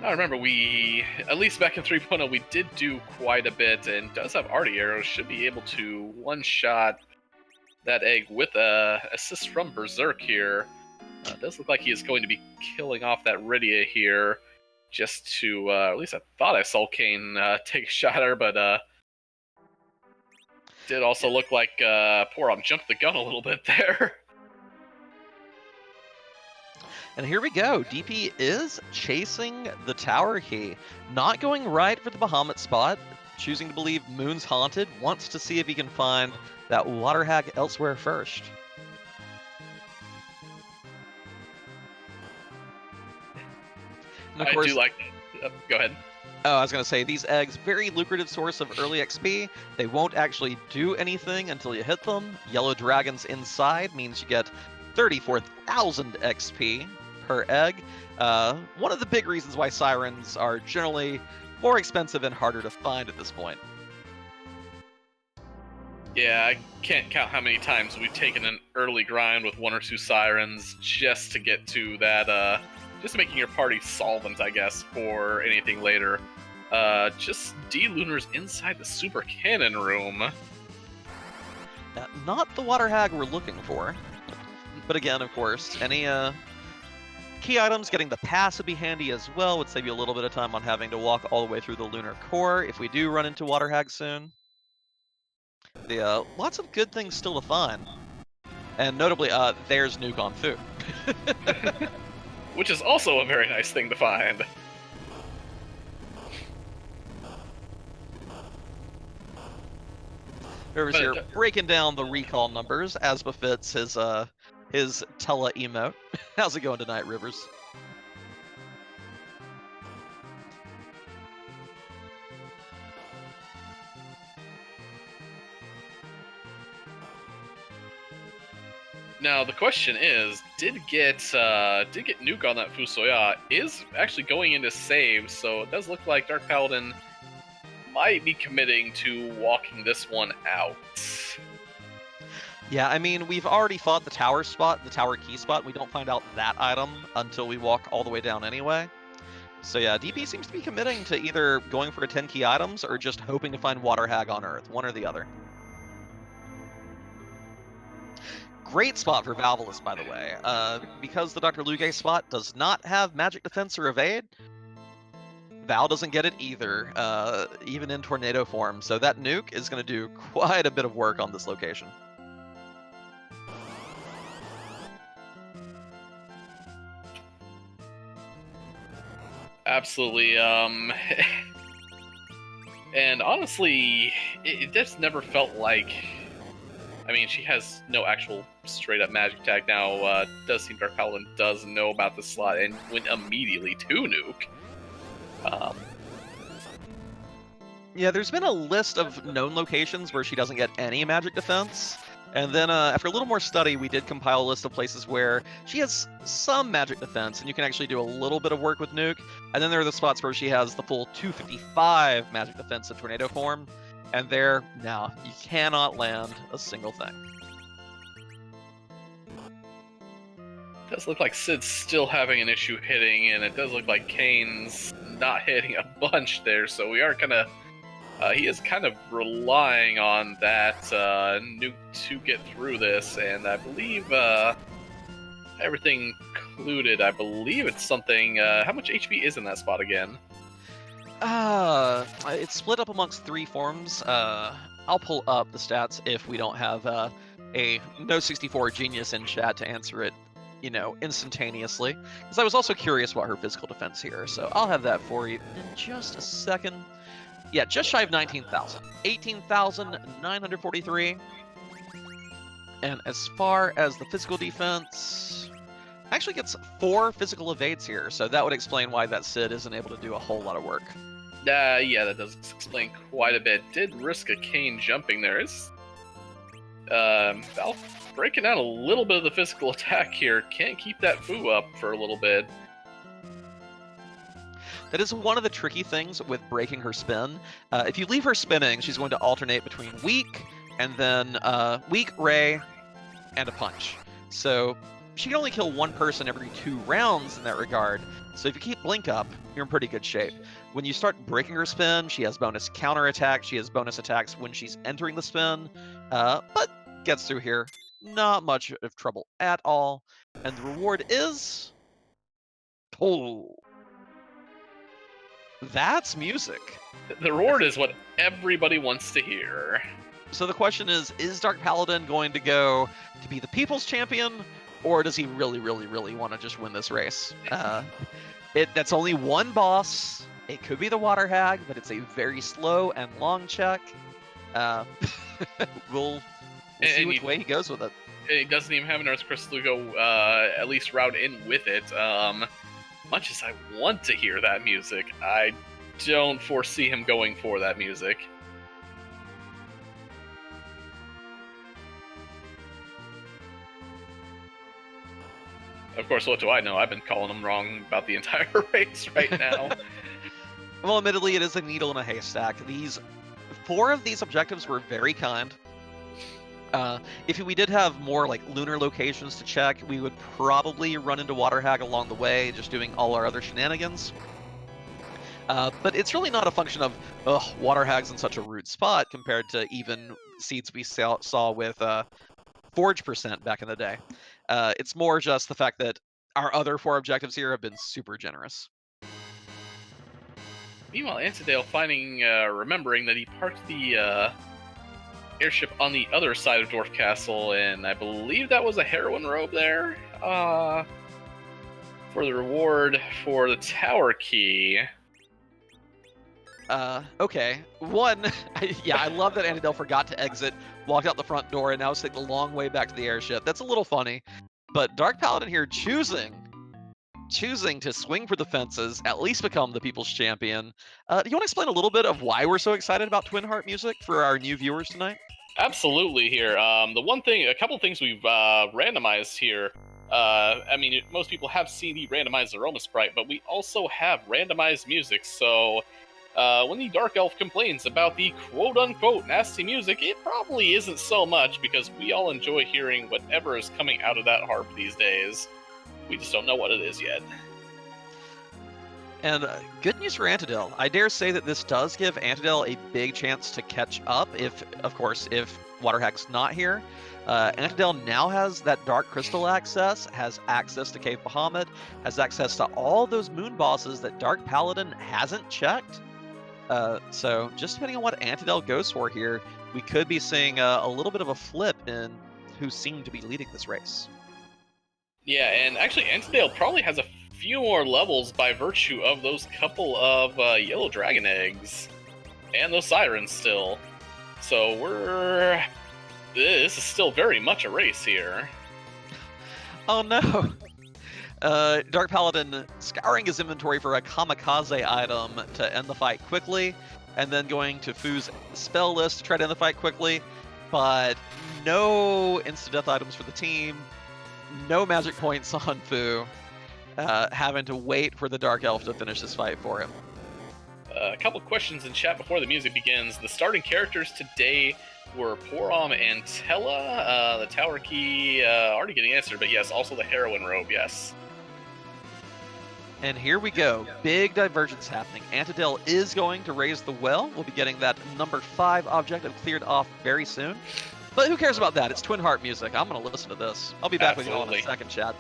Now remember, at least back in 3.0, we did do quite a bit, and does have Arty Arrows, should be able to one-shot that egg with a assist from Berserk here. It does look like he is going to be killing off that Rydia here, just to, at least I thought I saw Kane take a shot at her, but did also look like Porom jumped the gun a little bit there. And here we go. DP is chasing the tower key. Not going right for the Bahamut spot. Choosing to believe Moon's haunted. Wants to see if he can find that water hag elsewhere first. And of course, I do like that. Go ahead. Oh, I was going to say, these eggs, very lucrative source of early XP. They won't actually do anything until you hit them. Yellow dragons inside means you get 34,000 XP per egg. One of the big reasons why sirens are generally more expensive and harder to find at this point. Yeah, I can't count how many times we've taken an early grind with 1 or 2 sirens just to get to that, just making your party solvent, I guess, for anything later. Just D-Lunars inside the super cannon room. Not the water hag we're looking for. But again, of course, any key items, getting the pass would be handy as well. Would save you a little bit of time on having to walk all the way through the lunar core if we do run into water hag soon. Lots of good things still to find. And notably, there's Nuke on Fu. Which is also a very nice thing to find. Rivers here breaking down the recall numbers as befits his tele emote. How's it going tonight, Rivers? Now the question is, did get Nuke on that Fusoya is actually going into save, so it does look like Dark Paladin might be committing to walking this one out. Yeah, I mean, we've already fought the tower spot, the tower key spot. We don't find out that item until we walk all the way down anyway. So yeah, DP seems to be committing to either going for a 10 key items or just hoping to find Water Hag on Earth, one or the other. Great spot for Valvalus, by the way. Because the Dr. Luge spot does not have magic defense or evade, Val doesn't get it either, even in tornado form. So that nuke is going to do quite a bit of work on this location. Absolutely. And honestly, it just never felt like... I mean, she has no actual straight-up magic tag now. Does seem Dark Paladin does know about the slot and went immediately to nuke. Yeah, there's been a list of known locations where she doesn't get any magic defense. And then after a little more study, we did compile a list of places where she has some magic defense, and you can actually do a little bit of work with nuke. And then there are the spots where she has the full 255 magic defense in tornado form. And there, now, you cannot land a single thing. It does look like Sid's still having an issue hitting, and it does look like Kane's not hitting a bunch there, so we are kind of... he is kind of relying on that nuke to get through this, and I believe everything included, I believe it's something... how much HP is in that spot again? It's split up amongst 3 forms. I'll pull up the stats if we don't have a No64 genius in chat to answer it, you know, instantaneously. Because I was also curious about her physical defense here, so I'll have that for you in just a second. Yeah, just shy of 19,000. 18,943. And as far as the physical defense, actually gets 4 physical evades here, so that would explain why that Sid isn't able to do a whole lot of work. Yeah, that does explain quite a bit. Did risk a Kane jumping there. Is Val breaking out a little bit of the physical attack here. Can't keep that Fu up for a little bit. That is one of the tricky things with breaking her spin. If you leave her spinning, she's going to alternate between weak and then weak, ray, and a punch. So she can only kill 1 person every 2 rounds in that regard. So if you keep Blink up, you're in pretty good shape. When you start breaking her spin, she has bonus counterattack. She has bonus attacks when she's entering the spin, but gets through here. Not much of trouble at all. And the reward is... Oh, that's music. The reward is what everybody wants to hear. So the question is Dark Paladin going to go to be the people's champion, or does he really, really, really want to just win this race? That's only 1 boss. It could be the Water Hag, but it's a very slow and long check. We'll see which way he goes with it. He doesn't even have an Earth Crystal to go at least route in with it. Much as I want to hear that music, I don't foresee him going for that music. Of course, what do I know? I've been calling him wrong about the entire race right now. Well, admittedly, it is a needle in a haystack. 4 of these objectives were very kind. If we did have more like lunar locations to check, we would probably run into Water Hag along the way, just doing all our other shenanigans. But it's really not a function of, ugh, Water Hag's in such a rude spot compared to even seeds we saw with Forge percent back in the day. It's more just the fact that our other 4 objectives here have been super generous. Meanwhile, Antidale remembering that he parked the airship on the other side of Dwarf Castle, and I believe that was a heroine robe there. For the reward for the tower key. Okay. One, I love that Antidale forgot to exit, walked out the front door, and now is taking the long way back to the airship. That's a little funny. But Dark Paladin here choosing to swing for the fences, at least become the people's champion. Do you want to explain a little bit of why we're so excited about Twin Heart music for our new viewers tonight? Absolutely here. A couple things we've randomized here. Most people have seen the randomized Zeromus sprite, but we also have randomized music, so when the Dark Elf complains about the quote-unquote nasty music, it probably isn't so much, because we all enjoy hearing whatever is coming out of that harp these days. We just don't know what it is yet. And good news for Antidale. I dare say that this does give Antidale a big chance to catch up if Water Hag's not here. Antidale now has that Dark Crystal access, has access to Cave Bahamut, has access to all those moon bosses that Dark Paladin hasn't checked. So just depending on what Antidale goes for here, we could be seeing a little bit of a flip in who seemed to be leading this race. Yeah, and actually Antidale probably has a few more levels by virtue of those couple of yellow dragon eggs. And those sirens still. So this is still very much a race here. Oh no! Dark Paladin scouring his inventory for a kamikaze item to end the fight quickly, and then going to Fu's spell list to try to end the fight quickly, but no insta-death items for the team, no magic points on Fu, having to wait for the Dark Elf to finish this fight for him. A couple questions in chat before the music begins. The starting characters today were Porom and Tella. The tower key already getting answered, but yes, also the heroine robe, yes. And here we go. Big divergence happening. Antidale is going to raise the well. We'll be getting that number 5 objective cleared off very soon. But who cares about that? It's Twin Heart music. I'm going to listen to this. I'll be back with you all in a second, chat.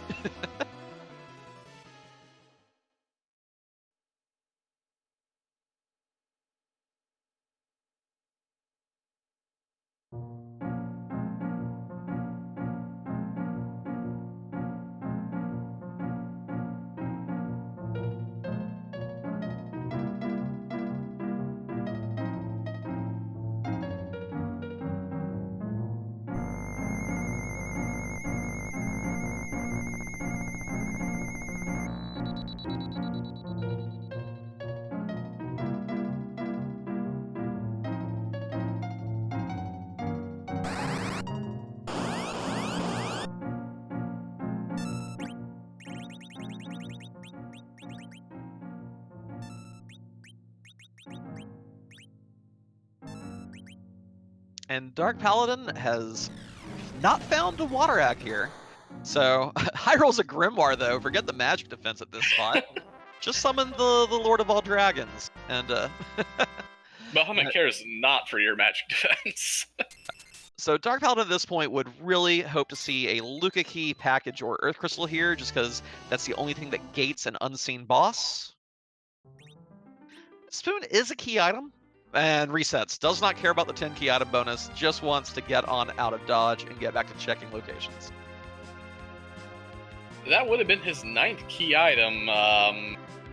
And Dark Paladin has not found a Water Hag here. So, high rolls a Grimoire though, forget the magic defense at this spot. Just summon the Lord of all Dragons. And Bahamut cares not for your magic defense. So Dark Paladin at this point would really hope to see a Luca Key package or Earth Crystal here, just because that's the only thing that gates an unseen boss. Spoon is a key item, and resets. Does not care about the 10 key item bonus, just wants to get on out of dodge and get back to checking locations. That would have been his 9th key item.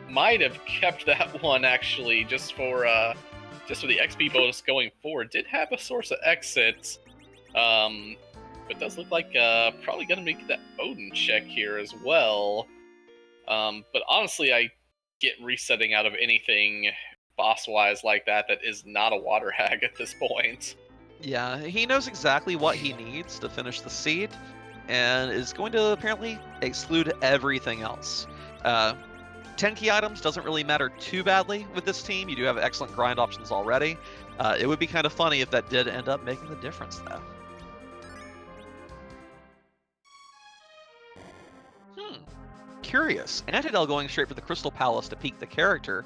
Might have kept that one actually, just for the XP bonus going forward. Did have a source of exit, but does look like probably gonna make that Odin check here as well. But honestly, I get resetting out of anything boss-wise like that is not a Water Hag at this point. Yeah, he knows exactly what he needs to finish the seed, and is going to apparently exclude everything else. 10 key items doesn't really matter too badly with this team. You do have excellent grind options already. It would be kind of funny if that did end up making the difference, though. Curious. Antidale going straight for the Crystal Palace to peek the character.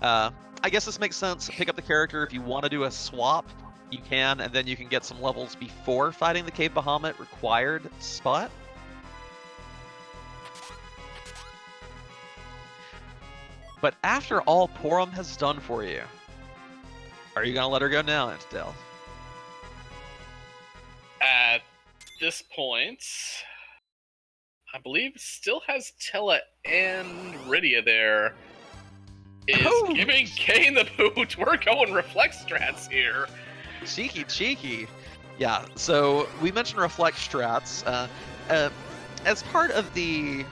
I guess this makes sense. Pick up the character if you want to do a swap, you can, and then you can get some levels before fighting the Cave Bahamut required spot. But after all Porum has done for you, are you going to let her go now, Antidale? At this point, I believe it still has Tella and Rydia there. Is giving Kane the boot. We're going reflex strats here. Cheeky. Yeah, so we mentioned reflect strats. As part of the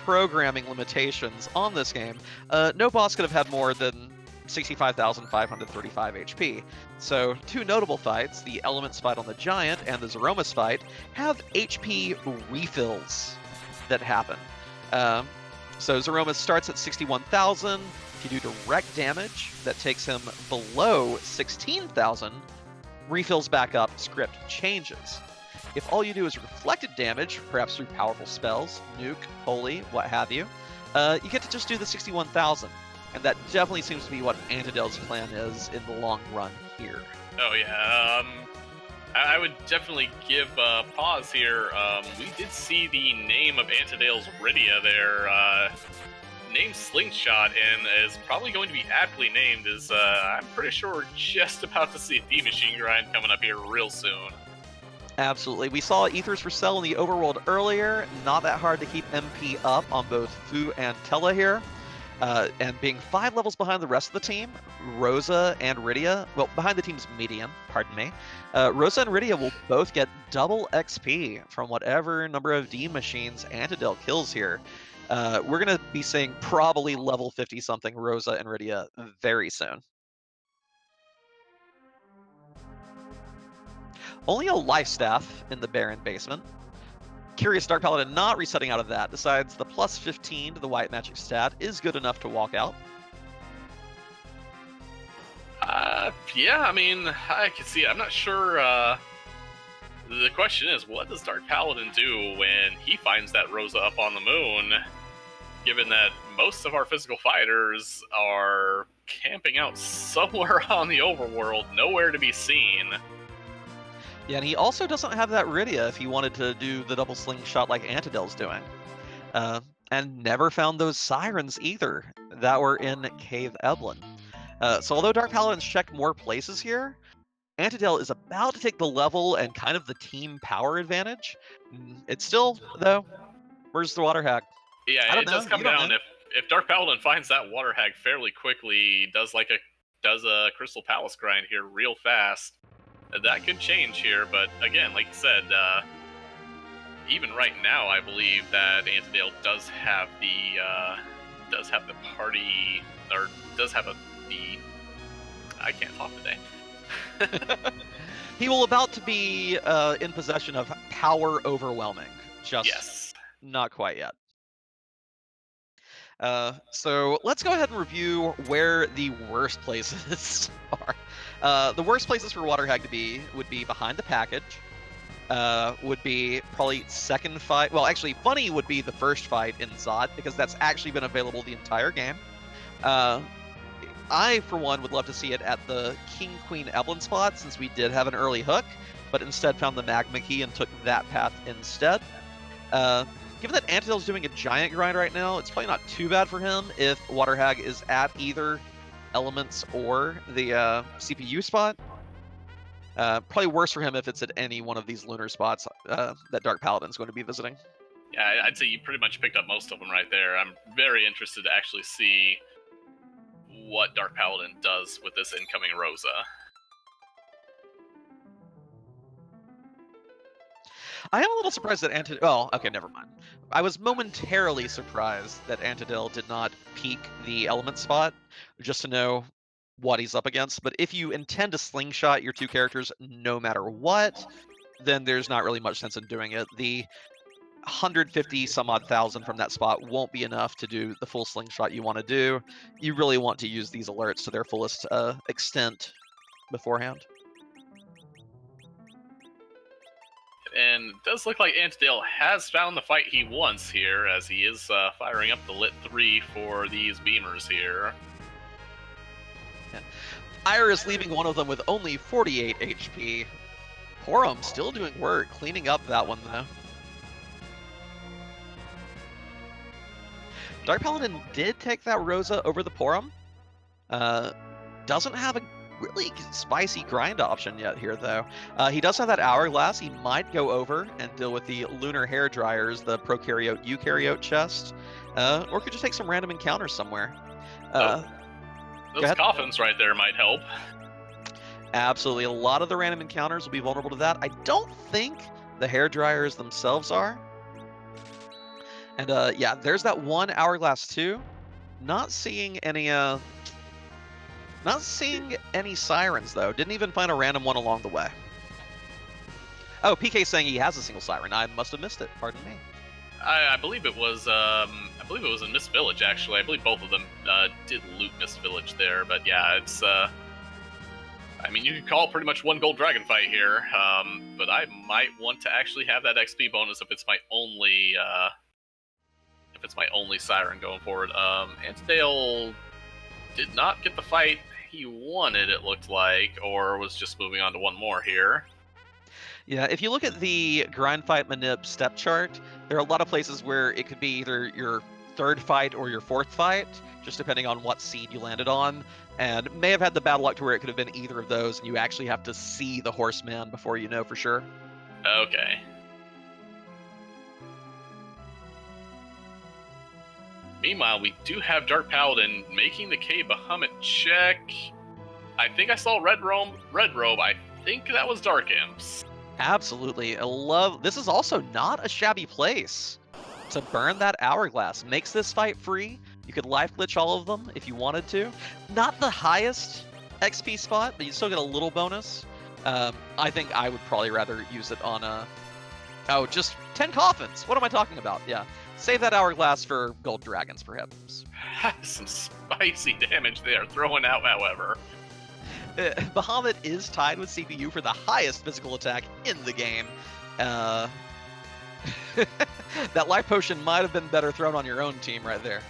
programming limitations on this game, no boss could have had more than 65,535 HP. So, two notable fights, the Elements fight on the Giant and the Zeromus fight, have HP refills that happen. So Zeromus starts at 61,000. If you do direct damage, that takes him below 16,000. Refills back up, script changes. If all you do is reflected damage, perhaps through powerful spells, nuke, holy, what have you, you get to just do the 61,000. And that definitely seems to be what Antidale's plan is in the long run here. Oh yeah, I would definitely give a pause here. We did see the name of Antidale's Rydia there, named Slingshot, and is probably going to be aptly named, as I'm pretty sure we're just about to see a D-Machine grind coming up here real soon. Absolutely. We saw Ethers for Sale in the overworld earlier. Not that hard to keep MP up on both Fu and Tella here. And being 5 levels behind the rest of the team, Rosa and Rydia, well, behind the team's median, pardon me, Rosa and Rydia will both get double XP from whatever number of D machines Antidale kills here. We're going to be seeing probably level 50-something Rosa and Rydia very soon. Only a life staff in the Baron basement. Curious Dark Paladin not resetting out of that, decides the plus 15 to the white magic stat is good enough to walk out. Yeah, I mean, I can see it. I'm not sure, the question is, what does Dark Paladin do when he finds that Rosa up on the moon, given that most of our physical fighters are camping out somewhere on the overworld, nowhere to be seen? Yeah, and he also doesn't have that Rydia if he wanted to do the double slingshot like Antidale's doing. And never found those sirens either that were in Cave Eblin. So although Dark Paladins check more places here, Antidale is about to take the level and kind of the team power advantage. It's still, though, where's the water hag? Yeah, it does come down if Dark Paladin finds that water hag fairly quickly, does a Crystal Palace grind here real fast. That could change here, but again, like you said, even right now, I believe that Antidale does have the party, or does have the. I can't talk today. He will about to be in possession of power overwhelming. Just yes. Not quite yet. So let's go ahead and review where the worst places are. The worst places for Water Hag to be would be behind the package, would be probably second fight. Well, actually, Funny would be the first fight in Zod, because that's actually been available the entire game. I, for one, would love to see it at the King Queen Eblin spot, since we did have an early hook, but instead found the Magma Key and took that path instead. Given that Antidale's doing a giant grind right now, it's probably not too bad for him if Water Hag is at either Elements or the CPU spot. Probably worse for him if it's at any one of these lunar spots that Dark Paladin's going to be visiting. Yeah, I'd say you pretty much picked up most of them right there. I'm very interested to actually see what Dark Paladin does with this incoming Rosa. I am a little surprised that Antidale... Oh, okay, never mind. I was momentarily surprised that Antidale did not peek the element spot, just to know what he's up against. But if you intend to slingshot your two characters no matter what, then there's not really much sense in doing it. The 150 some odd thousand from that spot won't be enough to do the full slingshot you want to do. You really want to use these alerts to their fullest extent beforehand. And it does look like Antidale has found the fight he wants here, as he is firing up the Lit 3 for these beamers here. Iris leaving one of them with only 48 HP. Porum still doing work, cleaning up that one though. Dark Paladin did take that Rosa over the Porum. Doesn't have a really spicy grind option yet here though. He does have that Hourglass. He might go over and deal with the Lunar Hair Dryers, the Prokaryote Eukaryote chest, or could just take some random encounters somewhere. Those coffins right there might help. Absolutely, a lot of the random encounters will be vulnerable to that. I don't think the hair dryers themselves are. And yeah, there's that one Hourglass too. Not seeing any sirens though. Didn't even find a random one along the way. Oh, PK saying he has a single siren. I must have missed it. Pardon me. I believe it was in Mist Village actually. I believe both of them did loot Mist Village there, but yeah, it's I mean, you could call pretty much one gold dragon fight here, but I might want to actually have that XP bonus if it's my only siren going forward. Antidale did not get the fight he wanted, it looked like, or was just moving on to one more here. Yeah, if you look at the grind fight manip step chart, there are a lot of places where it could be either your third fight or your fourth fight, just depending on what seed you landed on, and may have had the bad luck to where it could have been either of those, and you actually have to see the horseman before you know for sure. Okay. Meanwhile, we do have Dark Paladin making the Cave Bahamut check. I think I saw Red Robe. I think that was Dark Imps. Absolutely. This is also not a shabby place to burn that Hourglass. Makes this fight free. You could life glitch all of them if you wanted to. Not the highest XP spot, but you still get a little bonus. I think I would probably rather use it on just 10 coffins. What am I talking about? Yeah. Save that Hourglass for gold dragons, perhaps. Some spicy damage they are throwing out, however. Bahamut is tied with CPU for the highest physical attack in the game. That life potion might have been better thrown on your own team right there.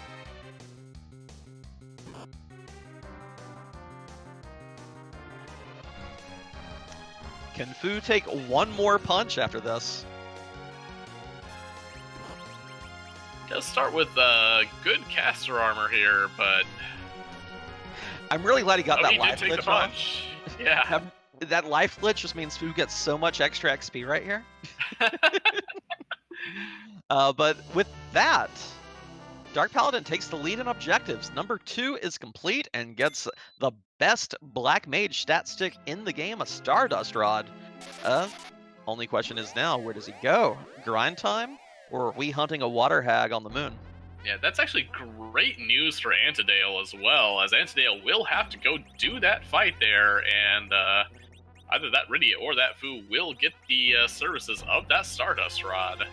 Can Fu take one more punch after this? Does start with good caster armor here, but I'm really glad he got that life glitch. glitch on. Yeah. That life glitch just means Fu gets so much extra XP right here. But with that, Dark Paladin takes the lead in objectives. Number 2 is complete and gets the best Black Mage stat stick in the game, a Stardust Rod. Only question is now, where does he go? Grind time? Or are we hunting a water hag on the moon? Yeah, that's actually great news for Antidale as well, as Antidale will have to go do that fight there, and either that Rydia or that Fu will get the services of that Stardust Rod.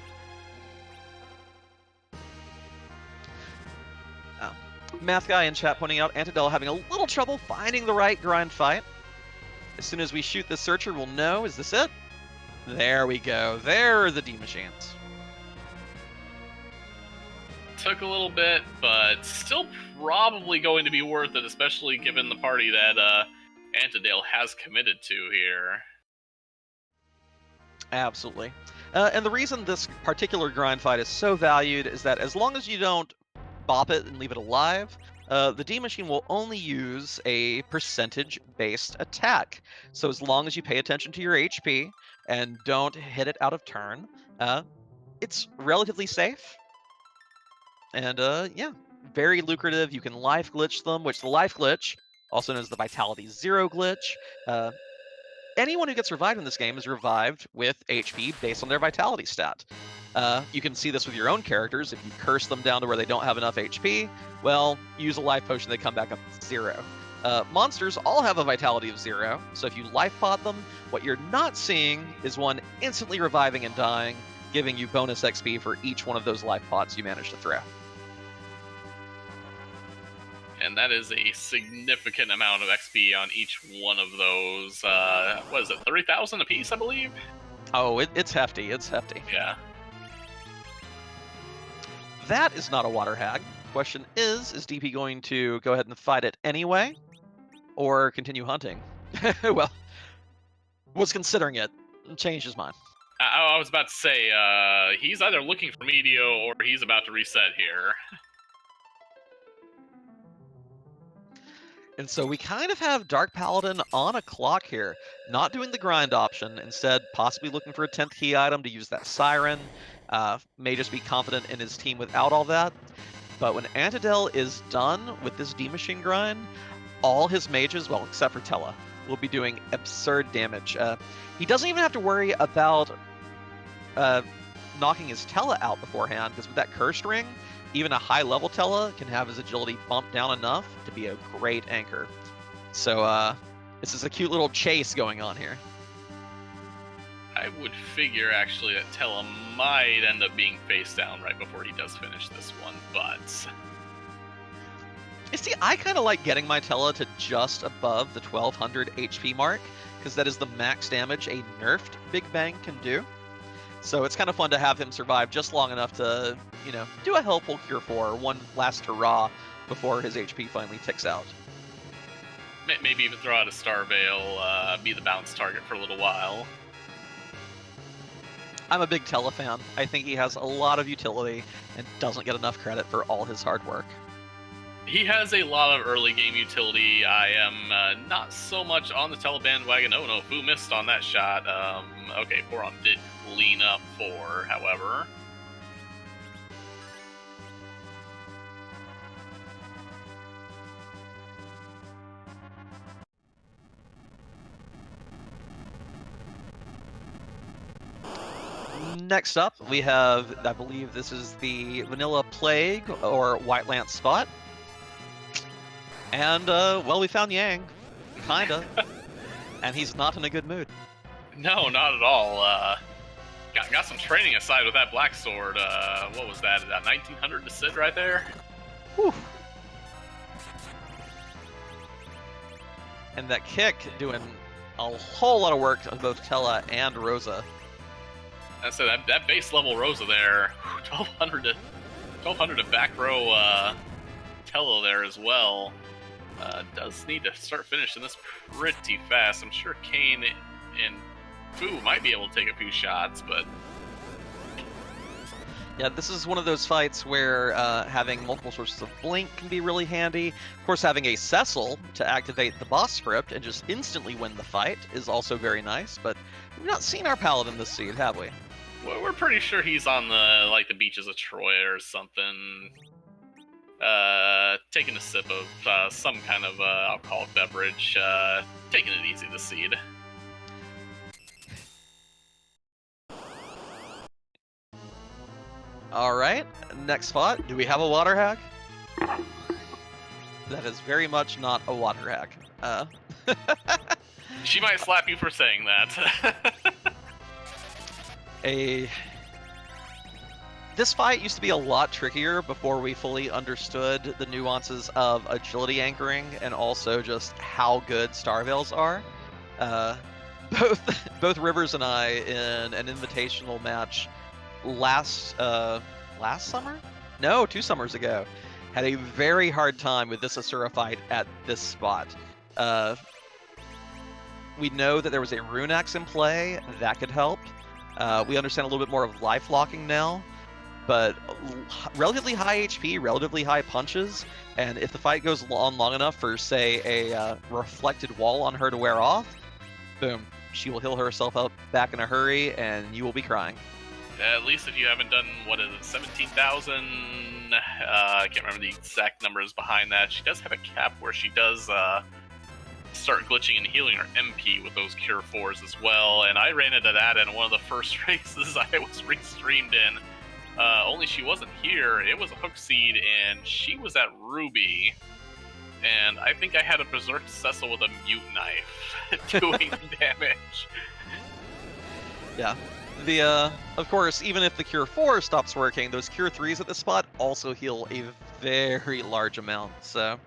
Math guy in chat pointing out Antidale having a little trouble finding the right grind fight. As soon as we shoot the searcher, we'll know, is this it? There we go. There are the D machines. Took a little bit, but still probably going to be worth it, especially given the party that Antidale has committed to here. Absolutely. And the reason this particular grind fight is so valued is that as long as you don't bop it and leave it alive, the D machine will only use a percentage-based attack. So as long as you pay attention to your HP and don't hit it out of turn, it's relatively safe. And yeah, very lucrative. You can life glitch them, which the life glitch, also known as the Vitality 0 glitch. Anyone who gets revived in this game is revived with HP based on their Vitality stat. You can see this with your own characters. If you curse them down to where they don't have enough HP, well, use a life potion, they come back up to 0. Monsters all have a Vitality of 0, so if you life pot them, what you're not seeing is one instantly reviving and dying, giving you bonus XP for each one of those life pots you manage to throw. And that is a significant amount of XP on each one of those. What is it, 30,000 apiece, I believe? Oh, it's hefty. It's hefty. Yeah. That is not a water hag. Question is DP going to go ahead and fight it anyway? or continue hunting. Well, was considering it, changed his mind. I was about to say, he's either looking for Medio or he's about to reset here. And so we kind of have Dark Paladin on a clock here, not doing the grind option, instead possibly looking for a 10th key item to use that Siren, may just be confident in his team without all that. But when Antidale is done with this D-Machine grind, all his mages, well, except for Tella, will be doing absurd damage. He doesn't even have to worry about knocking his Tella out beforehand, because with that Cursed Ring, even a high-level Tella can have his agility bumped down enough to be a great anchor. So this is a cute little chase going on here. I would figure, actually, that Tella might end up being face down right before he does finish this one, but... You see, I kind of like getting my Tella to just above the 1200 HP mark, because that is the max damage a nerfed Big Bang can do. So it's kind of fun to have him survive just long enough to, you know, do a helpful Cure 4, one last hurrah before his HP finally ticks out. Maybe even throw out a Star Veil, be the bounce target for a little while. I'm a big Tella fan. I think he has a lot of utility and doesn't get enough credit for all his hard work. He has a lot of early game utility. I am not so much on the Tella bandwagon. Oh no, Fu missed on that shot. Okay, Boron did clean up 4, however. Next up, we have, I believe this is the Vanilla Plague or White Lance spot. And, well, we found Yang. Kinda. And he's not in a good mood. No, not at all. Got some training aside with that Black Sword. What was that? That 1900 to Sid right there? Whew. And that kick doing a whole lot of work on both Tella and Rosa. And so that base level Rosa there, 1200 to back row Tella there as well. Does need to start finishing this pretty fast. I'm sure Kane and Fu might be able to take a few shots, but... Yeah, this is one of those fights where having multiple sources of blink can be really handy. Of course, having a Cecil to activate the boss script and just instantly win the fight is also very nice, but we've not seen our Paladin this seed, have we? Well, we're pretty sure he's on the beaches of Troy or something. Taking a sip of some kind of alcoholic beverage, taking it easy this seed. Alright, next spot. Do we have a water hack? That is very much not a water hack. She might slap you for saying that. This fight used to be a lot trickier before we fully understood the nuances of agility anchoring and also just how good Star Veils are. Both Rivers and I in an invitational match last summer? No, 2 summers ago, had a very hard time with this Asura fight at this spot. We know that there was a Rune Axe in play that could help. We understand a little bit more of life locking now, but relatively high HP, relatively high punches, and if the fight goes on long enough for, say, a reflected wall on her to wear off, boom, she will heal herself up back in a hurry, and you will be crying. At least if you haven't done, what is it, 17,000? I can't remember the exact numbers behind that. She does have a cap where she does start glitching and healing her MP with those Cure 4s as well, and I ran into that in one of the first races I was restreamed in. Only she wasn't here. It was a hook seed, and she was at Ruby, and I think I had a Berserk Cecil with a Mute Knife doing damage. Yeah. Of course, even if the Cure 4 stops working, those Cure 3s at this spot also heal a very large amount, so...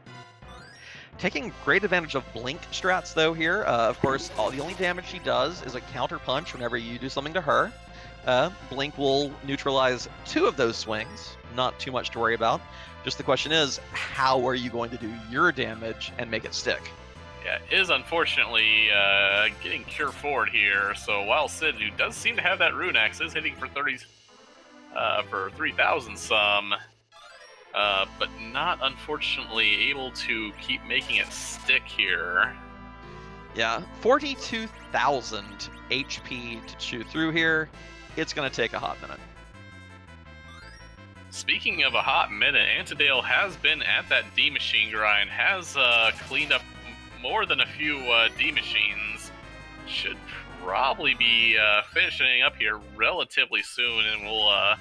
Taking great advantage of Blink strats, though, here. Of course, the only damage she does is a counter punch whenever you do something to her. Blink will neutralize 2 of those swings. Not too much to worry about. Just the question is, how are you going to do your damage and make it stick? Yeah, is unfortunately getting Cure Forward here. So while Sid, who does seem to have that Rune Axe, is hitting for 3,000 some, but not unfortunately able to keep making it stick here. Yeah, 42,000 HP to chew through here. It's going to take a hot minute. Speaking of a hot minute, Antidale has been at that D-Machine grind, has cleaned up more than a few D-Machines. Should probably be finishing up here relatively soon, and we'll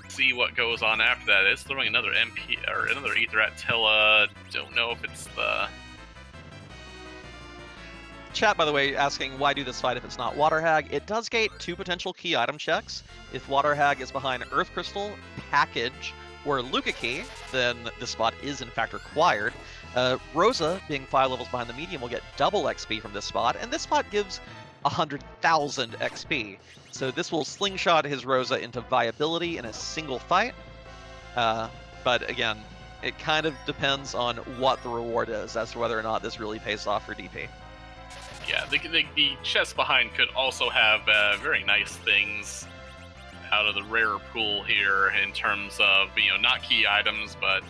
see what goes on after that. It's throwing another MP or another Ether at Tilla. Don't know if it's the Chat, by the way, asking why do this fight if it's not Water Hag. It does gate 2 potential key item checks. If Water Hag is behind Earth Crystal, Package, or Luca Key, then this spot is in fact required. Rosa, being 5 levels behind the medium, will get double XP from this spot, and this spot gives 100,000 XP. So this will slingshot his Rosa into viability in a single fight. But again, it kind of depends on what the reward is as to whether or not this really pays off for DP. Yeah, the chest behind could also have very nice things out of the rarer pool here in terms of, not key items, but,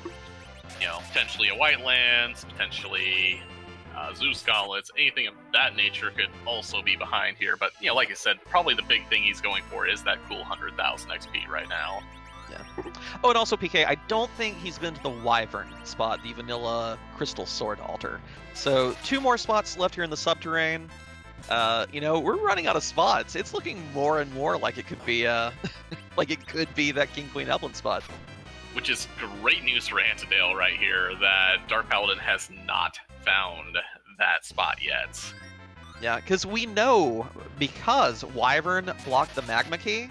potentially a White Lance, potentially Zeus Gauntlets, anything of that nature could also be behind here. But, like I said, probably the big thing he's going for is that cool 100,000 XP right now. Yeah. Oh, and also, PK, I don't think he's been to the Wyvern spot, the vanilla Crystal Sword altar. So 2 more spots left here in the subterrane. We're running out of spots. It's looking more and more like it could be like it could be that King Queen Evelyn spot. Which is great news for Antidale right here, that Dark Paladin has not found that spot yet. Yeah, because we know, because Wyvern blocked the Magma Key,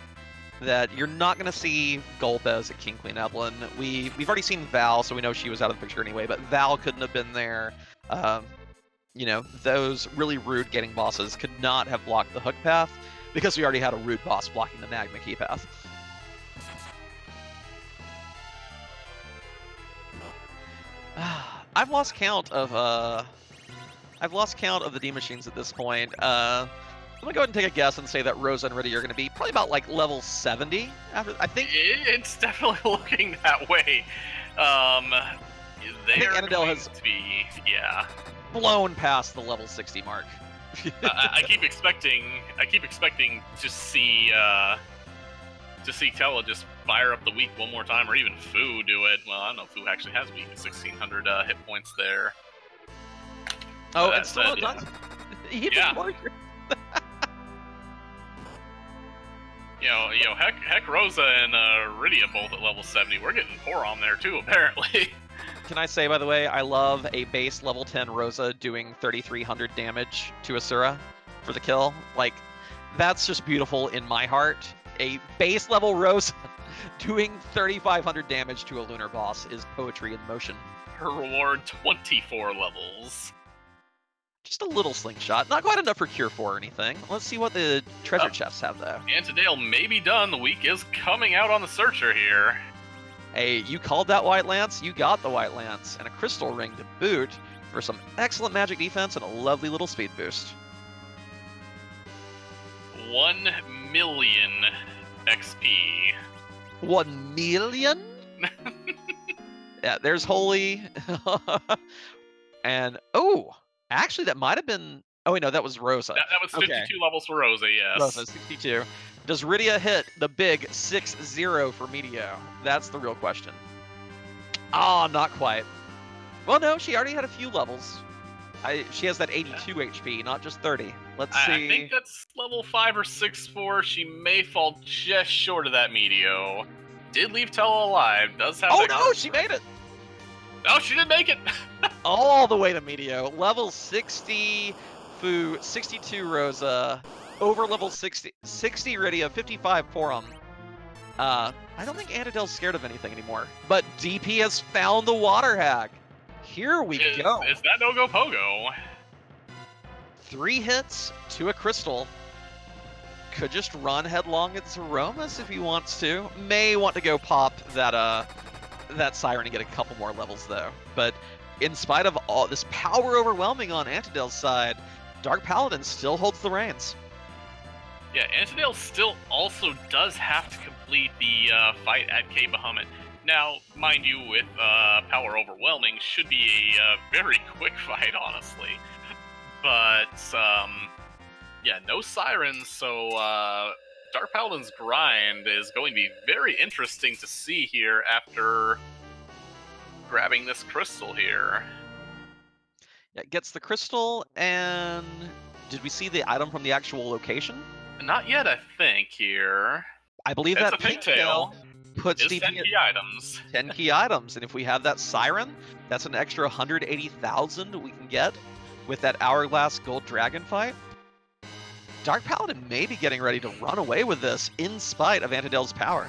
that you're not going to see Golbez at King Queen Evelyn. We've already seen Val, so we know she was out of the picture anyway, but Val couldn't have been there. Those really rude getting bosses could not have blocked the hook path, because we already had a rude boss blocking the Magma Key path. I've lost count of the D machines at this point. I'm gonna go ahead and take a guess and say that Rosa and Riddy are gonna be probably about like level 70. I think it's definitely looking that way. They are Antidale going has to be, blown past the level 60 mark. I keep expecting to see Tella just fire up the weak one more time, or even Fu do it. Well, I don't know if Fu actually has weak at 1,600 hit points there. Oh, and still does. Even more. Heck, Rosa and Rydia both at level 70. We're getting poor on there too, apparently. Can I say, by the way, I love a base level 10 Rosa doing 3,300 damage to Asura for the kill. Like, that's just beautiful in my heart. A base level Rosa doing 3,500 damage to a lunar boss is poetry in motion. Her reward, 24 levels. Just a little slingshot. Not quite enough for Cure 4 or anything. Let's see what the treasure chests have, though. Antidale may be done. The week is coming out on the Searcher here. Hey, you called that White Lance, you got the White Lance, and a Crystal Ring to boot for some excellent magic defense and a lovely little speed boost. 1 million XP. 1 million? Yeah, there's Holy. And, oh, actually, that might have been... Oh, wait, no, that was Rosa. That was 52 levels for Rosa, yes. Rosa, 62. Does Rydia hit the big 6-0 for Meteo? That's the real question. Ah, not quite. Well, no, she already had a few levels. She has that 82 HP, not just 30. Let's see. I think that's level 5 or 6 for. She may fall just short of that Meteo. Did leave Tella alive. Does have. Oh no, she made it. Oh, she did make it. All the way to Meteo. Level 60 Fu, 62 Rosa, over level 60 Rydia, 55 Porum. I don't think Antidale's scared of anything anymore. But DP has found the Water Hag. Here we go. Is that no-go pogo? 3 hits to a crystal. Could just run headlong at Zeromus if he wants to. May want to go pop that that Siren and get a couple more levels though. But in spite of all this power overwhelming on Antidale's side, Dark Paladin still holds the reins. Yeah, Antidale still also does have to complete the fight at Cave Bahamut. Now, mind you, with power overwhelming, should be a very quick fight, honestly. But, yeah, no sirens, so Dark Paladin's grind is going to be very interesting to see here after grabbing this crystal here. Yeah, gets the crystal, and did we see the item from the actual location? Not yet, I think, here. I believe It's that a pigtail. puts It's 10 DP key items. 10 key items, and if we have that siren, that's an extra 180,000 we can get with that hourglass gold dragon fight. Dark Paladin may be getting ready to run away with this in spite of Antidale's power.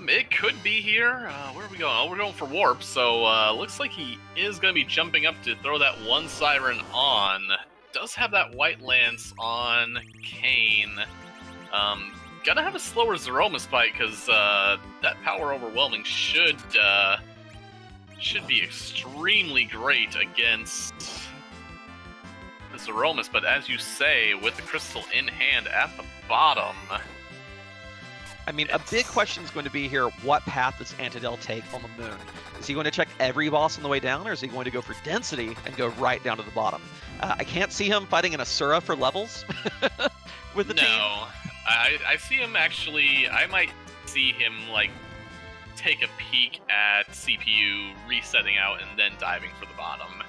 It could be here. Where are we going? Oh, we're going for warp, so looks like he is going to be jumping up to throw that one siren on. Does have that white lance on Kane. Gonna have a slower Zeromus fight, because that power overwhelming should be extremely great against the Zeromus, but as you say, with the crystal in hand at the bottom... I mean, a big question is going to be here, what path does Antidale take on the moon? Is he going to check every boss on the way down, or is he going to go for density and go right down to the bottom? I can't see him fighting an Asura for levels with the team. No, I see him actually, I might see him, like, take a peek at CPU, resetting out, and then diving for the bottom.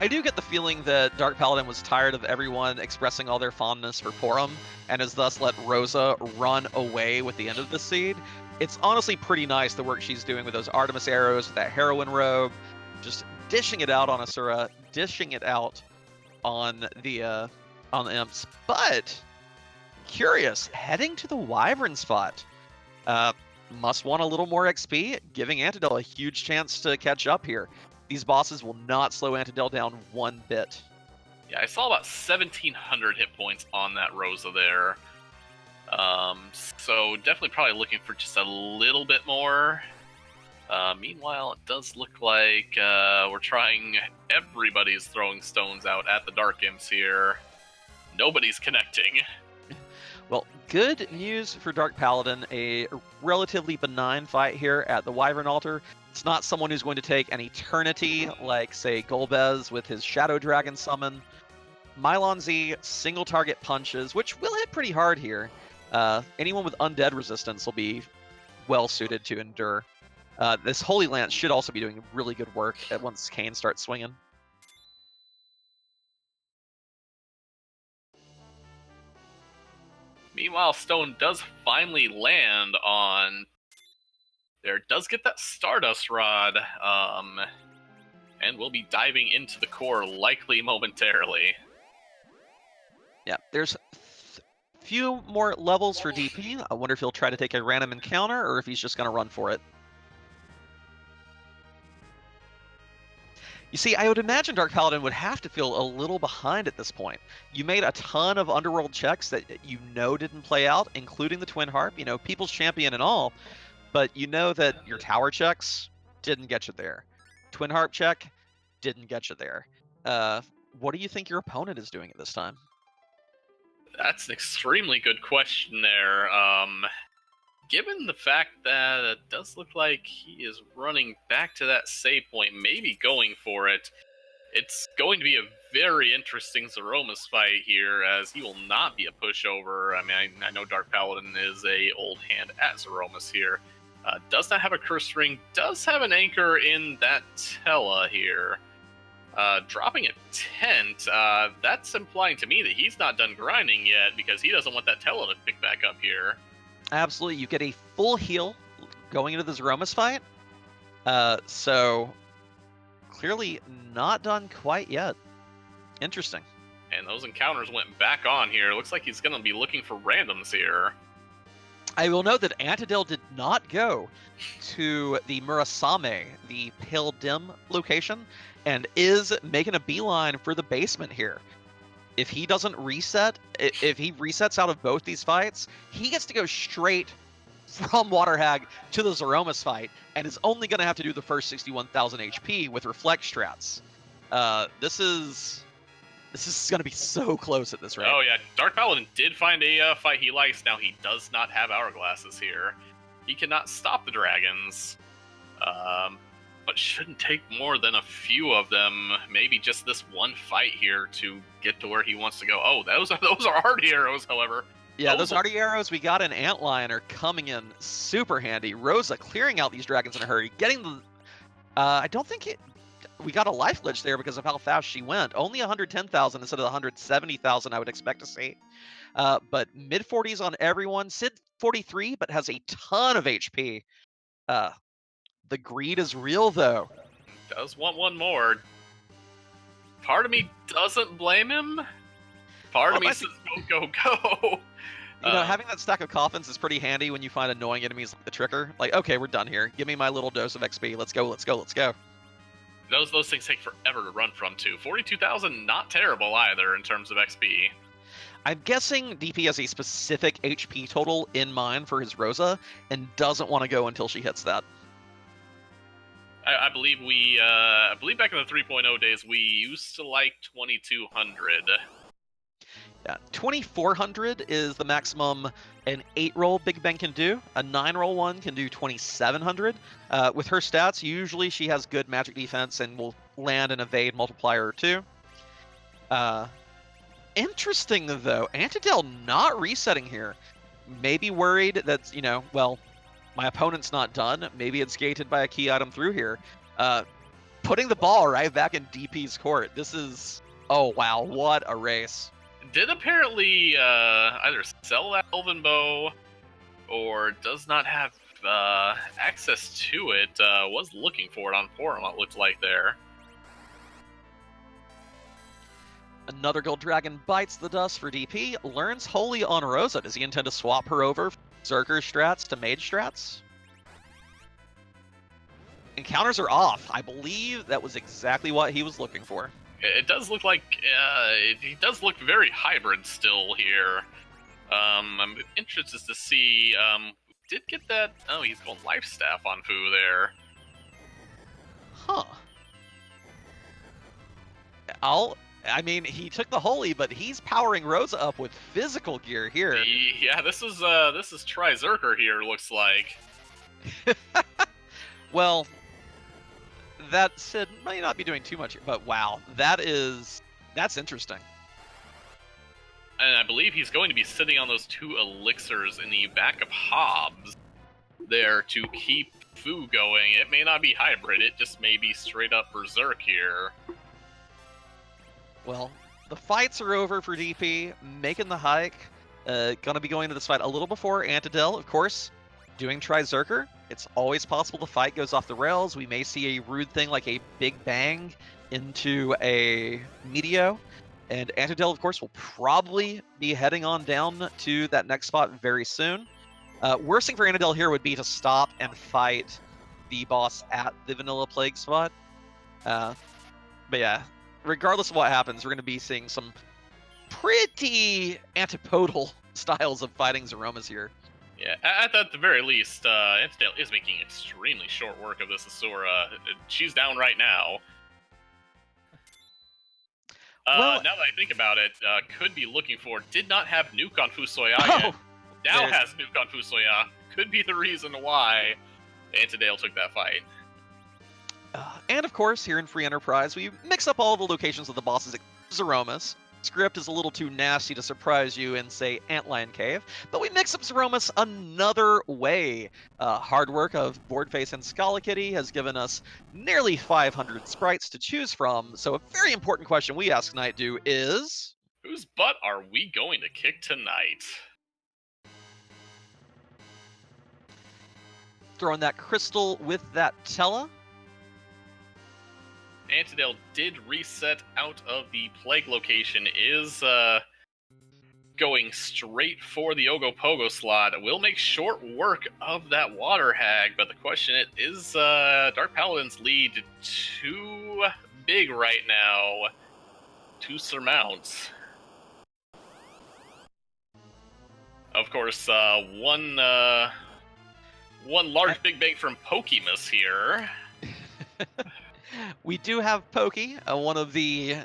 I do get the feeling that Dark Paladin was tired of everyone expressing all their fondness for Porum, and has thus let Rosa run away with the end of the seed. It's honestly pretty nice, the work she's doing with those Artemis arrows, with that heroine robe, just dishing it out on Asura, dishing it out on the imps. But curious, heading to the Wyvern spot. Must want a little more XP, giving Antidale a huge chance to catch up here. These bosses will not slow Antidale down one bit. Yeah, I saw about 1,700 hit points on that Rosa there. So definitely probably looking for just a little bit more. Meanwhile, it does look like we're trying... Everybody's throwing stones out at the Dark Imps here. Nobody's connecting. Well, good news for Dark Paladin. A relatively benign fight here at the Wyvern Altar. It's not someone who's going to take an eternity like, say, Golbez with his Shadow Dragon summon. Mylon Z, single target punches, which will hit pretty hard here. Anyone with undead resistance will be well suited to endure. This Holy Lance should also be doing really good work once Kane starts swinging. Meanwhile, Stone does finally land on... There does get that Stardust Rod, and we'll be diving into the core likely momentarily. Yeah, there's few more levels for DP. I wonder if he'll try to take a random encounter or if he's just going to run for it. You see, I would imagine Dark Paladin would have to feel a little behind at this point. You made a ton of Underworld checks that you know didn't play out, including the Twin Harp, you know, People's Champion and all, but you know that your tower checks didn't get you there. Twin Harp check didn't get you there. What do you think your opponent is doing at this time? That's an extremely good question there. Given the fact that it does look like he is running back to that save point, maybe going for it, it's going to be a very interesting Zeromus fight here, as he will not be a pushover. I mean, I know Dark Paladin is a old hand at Zeromus here. Does not have a curse ring, does have an anchor in that Tella here. Dropping a tent, that's implying to me that he's not done grinding yet, because he doesn't want that Tella to pick back up here. Absolutely, you get a full heal going into the Zeromus fight. So, clearly not done quite yet. Interesting. And those encounters went back on here. Looks like he's going to be looking for randoms here. I will note that Antidale did not go to the Murasame, the Pale Dim location, and is making a beeline for the basement here. If he doesn't reset, if he resets out of both these fights, he gets to go straight from Water Hag to the Zeromus fight, and is only going to have to do the first 61,000 HP with Reflect strats. This is going to be so close at this rate. Oh yeah, Dark Paladin did find a fight he likes. Now he does not have hourglasses here. He cannot stop the dragons, but shouldn't take more than a few of them. Maybe just this one fight here to get to where he wants to go. Oh, those are hardy arrows, however. Yeah, those hardy arrows we got in Antlion are coming in super handy. Rosa clearing out these dragons in a hurry, getting the. I don't think we got a life glitch there because of how fast she went. Only 110,000 instead of the 170,000 I would expect to see. But mid 40s on everyone. Sid 43, but has a ton of HP. The greed is real though. Does want one more. Part of me doesn't blame him. Part of me says go. You know, having that stack of coffins is pretty handy when you find annoying enemies like the Tricker. Like, okay, we're done here. Give me my little dose of XP. Let's go. Those things take forever to run from, too. 42,000, not terrible either in terms of XP. I'm guessing DP has a specific HP total in mind for his Rosa and doesn't want to go until she hits that. I believe back in the 3.0 days, we used to like 2,200. Yeah, 2,400 is the maximum an 8-roll Big Ben can do. A 9-roll one can do 2,700. With her stats, usually she has good magic defense and will land an evade multiplier or two. Interesting, though. Antidale not resetting here. Maybe worried that, well, my opponent's not done. Maybe it's gated by a key item through here. Putting the ball right back in DP's court. This is... Oh, wow. What a race. Did apparently either sell that Elven Bow or does not have access to it. Was looking for it on forum, it looked like there. Another Gold Dragon bites the dust for DP. Learns Holy on Rosa. Does he intend to swap her over from Zerker strats to Mage strats? Encounters are off. I believe that was exactly what he was looking for. It does look like he does look very hybrid still here. I'm interested to see. Did get that? Oh, he's going Life Staff on Fu there. Huh. I mean, he took the Holy, but he's powering Rosa up with physical gear here. Yeah, this is Tri-Zerker here, looks like. Well, that Sid may not be doing too much here, but wow, that's interesting. And I believe he's going to be sitting on those 2 elixirs in the back of Hobbs there to keep Fu going. It may not be hybrid, it just may be straight up Berserk here. Well, the fights are over for DP, making the hike. Gonna be going to this fight a little before Antidale, of course, doing Tri-Zerker. It's always possible the fight goes off the rails. We may see a rude thing like a big bang into a Meteo. And Antidale, of course, will probably be heading on down to that next spot very soon. Worst thing for Antidale here would be to stop and fight the boss at the Vanilla Plague spot. But yeah, regardless of what happens, we're going to be seeing some pretty antipodal styles of fighting Zeromus here. Yeah, at the very least, Antidale is making extremely short work of this Asura. She's down right now. Well, now that I think about it, could be looking for, did not have nuke on Fusoya yet. Now has nuke on Fusoya. Could be the reason why Antidale took that fight. And of course, here in Free Enterprise, we mix up all the locations of the bosses at Zeromus. Script is a little too nasty to surprise you in, say, Antlion Cave, but we mix up Zeromus another way. Hard work of Boardface and Skalakitty has given us nearly 500 sprites to choose from, so a very important question we ask Nightdew is... Whose butt are we going to kick tonight? Throwing that crystal with that Tella. Antidale did reset out of the plague location, is going straight for the Ogopogo slot. Will make short work of that Water Hag, but the question is Dark Paladin's lead too big right now to surmount. Of course, one One large big bang from Pokemus here. We do have Pokey, one of the,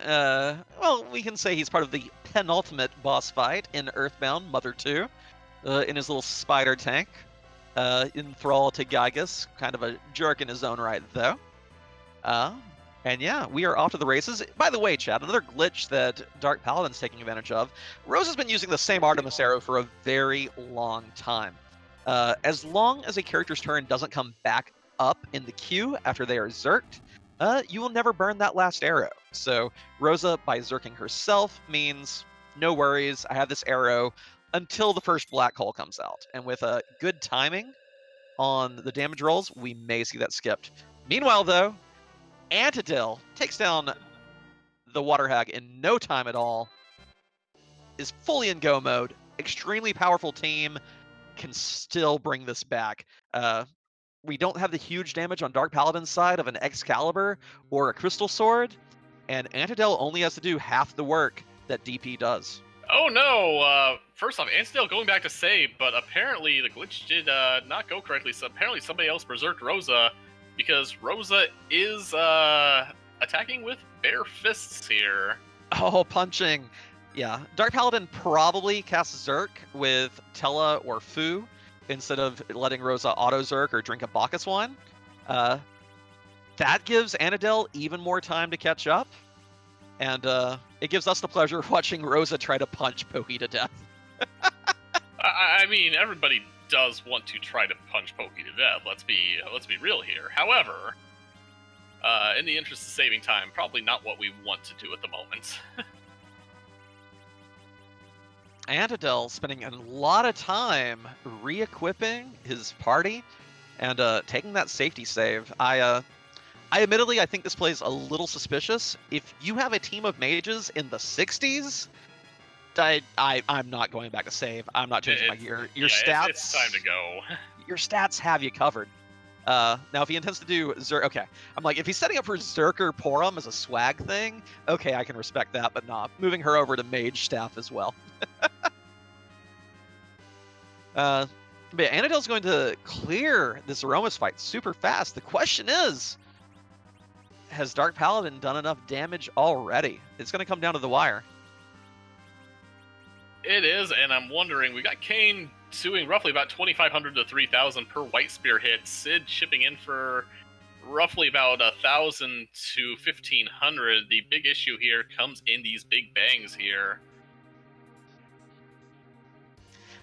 well, we can say he's part of the penultimate boss fight in Earthbound Mother 2, in his little spider tank, in thrall to Gygus, kind of a jerk in his own right, though. And yeah, we are off to the races. By the way, Chad, another glitch that Dark Paladin's taking advantage of, Rose has been using the same Artemis arrow for a very long time. As long as a character's turn doesn't come back up in the queue after they are zerked, you will never burn that last arrow. So Rosa, by zerking herself, means no worries, I have this arrow until the first black hole comes out. And with good timing on the damage rolls, we may see that skipped. Meanwhile, though, Antidale takes down the Water Hag in no time at all, is fully in go mode, extremely powerful team, can still bring this back. We don't have the huge damage on Dark Paladin's side of an Excalibur or a Crystal Sword, and Antidale only has to do half the work that DP does. Oh no! First off, Antidale going back to save, but apparently the glitch did not go correctly, so apparently somebody else berserked Rosa, because Rosa is attacking with bare fists here. Oh, punching. Yeah, Dark Paladin probably casts Zerk with Tella or Fu, instead of letting Rosa auto-zerk or drink a Bacchus wine. That gives Antidale even more time to catch up, and it gives us the pleasure of watching Rosa try to punch Pokey to death. I mean, everybody does want to try to punch Pokey to death, let's be real here. However, in the interest of saving time, probably not what we want to do at the moment. Antidale spending a lot of time re-equipping his party and taking that safety save. I admittedly, I think this plays a little suspicious. If you have a team of mages in the 60s, I'm not going back to save. I'm not changing my gear. Your stats. It's time to go. Your stats have you covered. Now, if he intends to do Zerk, okay. I'm like, if he's setting up for Zerker Porum as a swag thing, okay, I can respect that, but nah. Moving her over to Mage Staff as well. But yeah, Antidale's going to clear this Zeromus fight super fast. The question is, has Dark Paladin done enough damage already? It's going to come down to the wire. It is, and I'm wondering, we got Kane suing roughly about 2,500 to 3,000 per White Spear hit. Sid shipping in for roughly about 1,000 to 1,500. The big issue here comes in these big bangs here.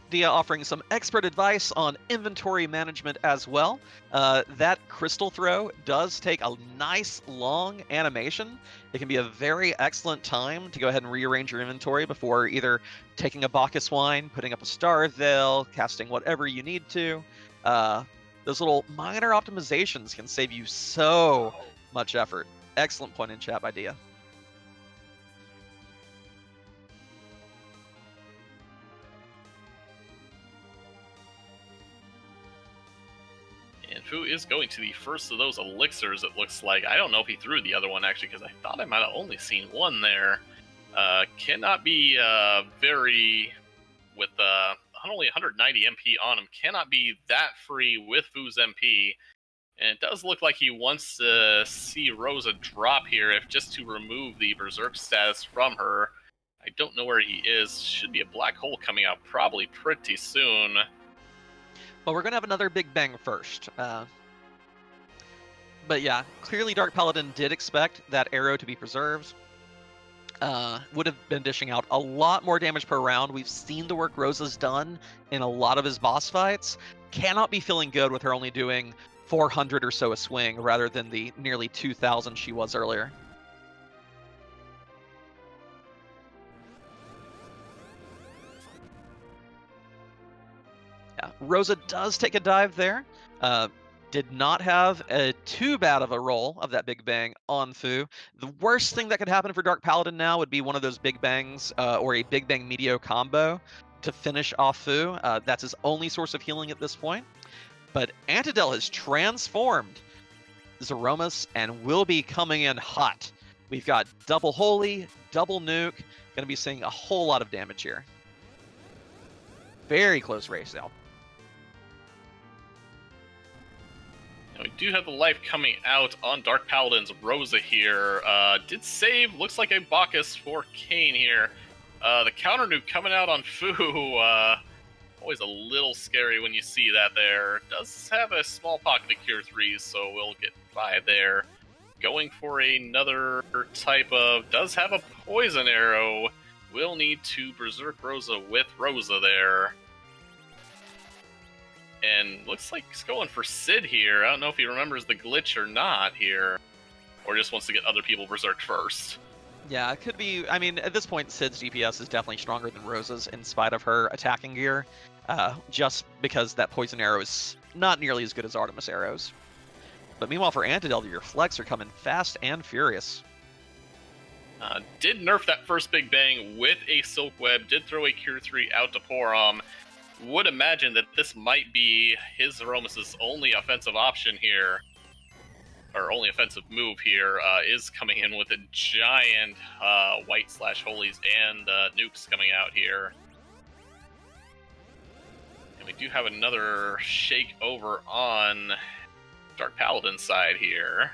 Dia offering some expert advice on inventory management as well. That crystal throw does take a nice long animation. It can be a very excellent time to go ahead and rearrange your inventory before either taking a Bacchus wine, putting up a Star Veil, casting whatever you need to. Those little minor optimizations can save you so much effort. Excellent point in chat by Dia. And Fu is going to the first of those elixirs, it looks like. I don't know if he threw the other one, actually, because I thought I might have only seen one there. Cannot be very, with only 190 MP on him, cannot be that free with Fu's MP. And it does look like he wants to see Rosa drop here, if just to remove the Berserk status from her. I don't know where he is. Should be a black hole coming out probably pretty soon. Well, we're going to have another big bang first. But yeah, clearly Dark Paladin did expect that arrow to be preserved. Would have been dishing out a lot more damage per round. We've seen the work Rosa's done in a lot of his boss fights. Cannot be feeling good with her only doing 400 or so a swing rather than the nearly 2,000 she was earlier. Yeah, Rosa does take a dive there. Did not have too bad of a roll of that big bang on Fu. The worst thing that could happen for Dark Paladin now would be one of those big bangs or a big bang Meteo combo to finish off Fu. That's his only source of healing at this point. But Antidale has transformed Zeromus and will be coming in hot. We've got double holy, double nuke. Going to be seeing a whole lot of damage here. Very close race now. Now we do have the life coming out on Dark Paladin's Rosa here. Did save, looks like a Bacchus for Kane here. The counter nuke coming out on Fu. Always a little scary when you see that there. Does have a small pocket of Cure 3, so we'll get by there. Going for another type of... Does have a poison arrow. Will need to Berserk Rosa with Rosa there. And looks like he's going for Sid here. I don't know if he remembers the glitch or not here. Or just wants to get other people berserked first. Yeah, it could be. I mean, at this point, Sid's DPS is definitely stronger than Rosa's in spite of her attacking gear. Just because that poison arrow is not nearly as good as Artemis arrows. But meanwhile, for Antidale, your flex are coming fast and furious. Did nerf that first big bang with a Silk Web. Did throw a Cure 3 out to Porom. Would imagine that this might be his Zeromus' only offensive option here. Or only offensive move here, is coming in with a giant white/holies and nukes coming out here. And we do have another shake over on Dark Paladin's side here.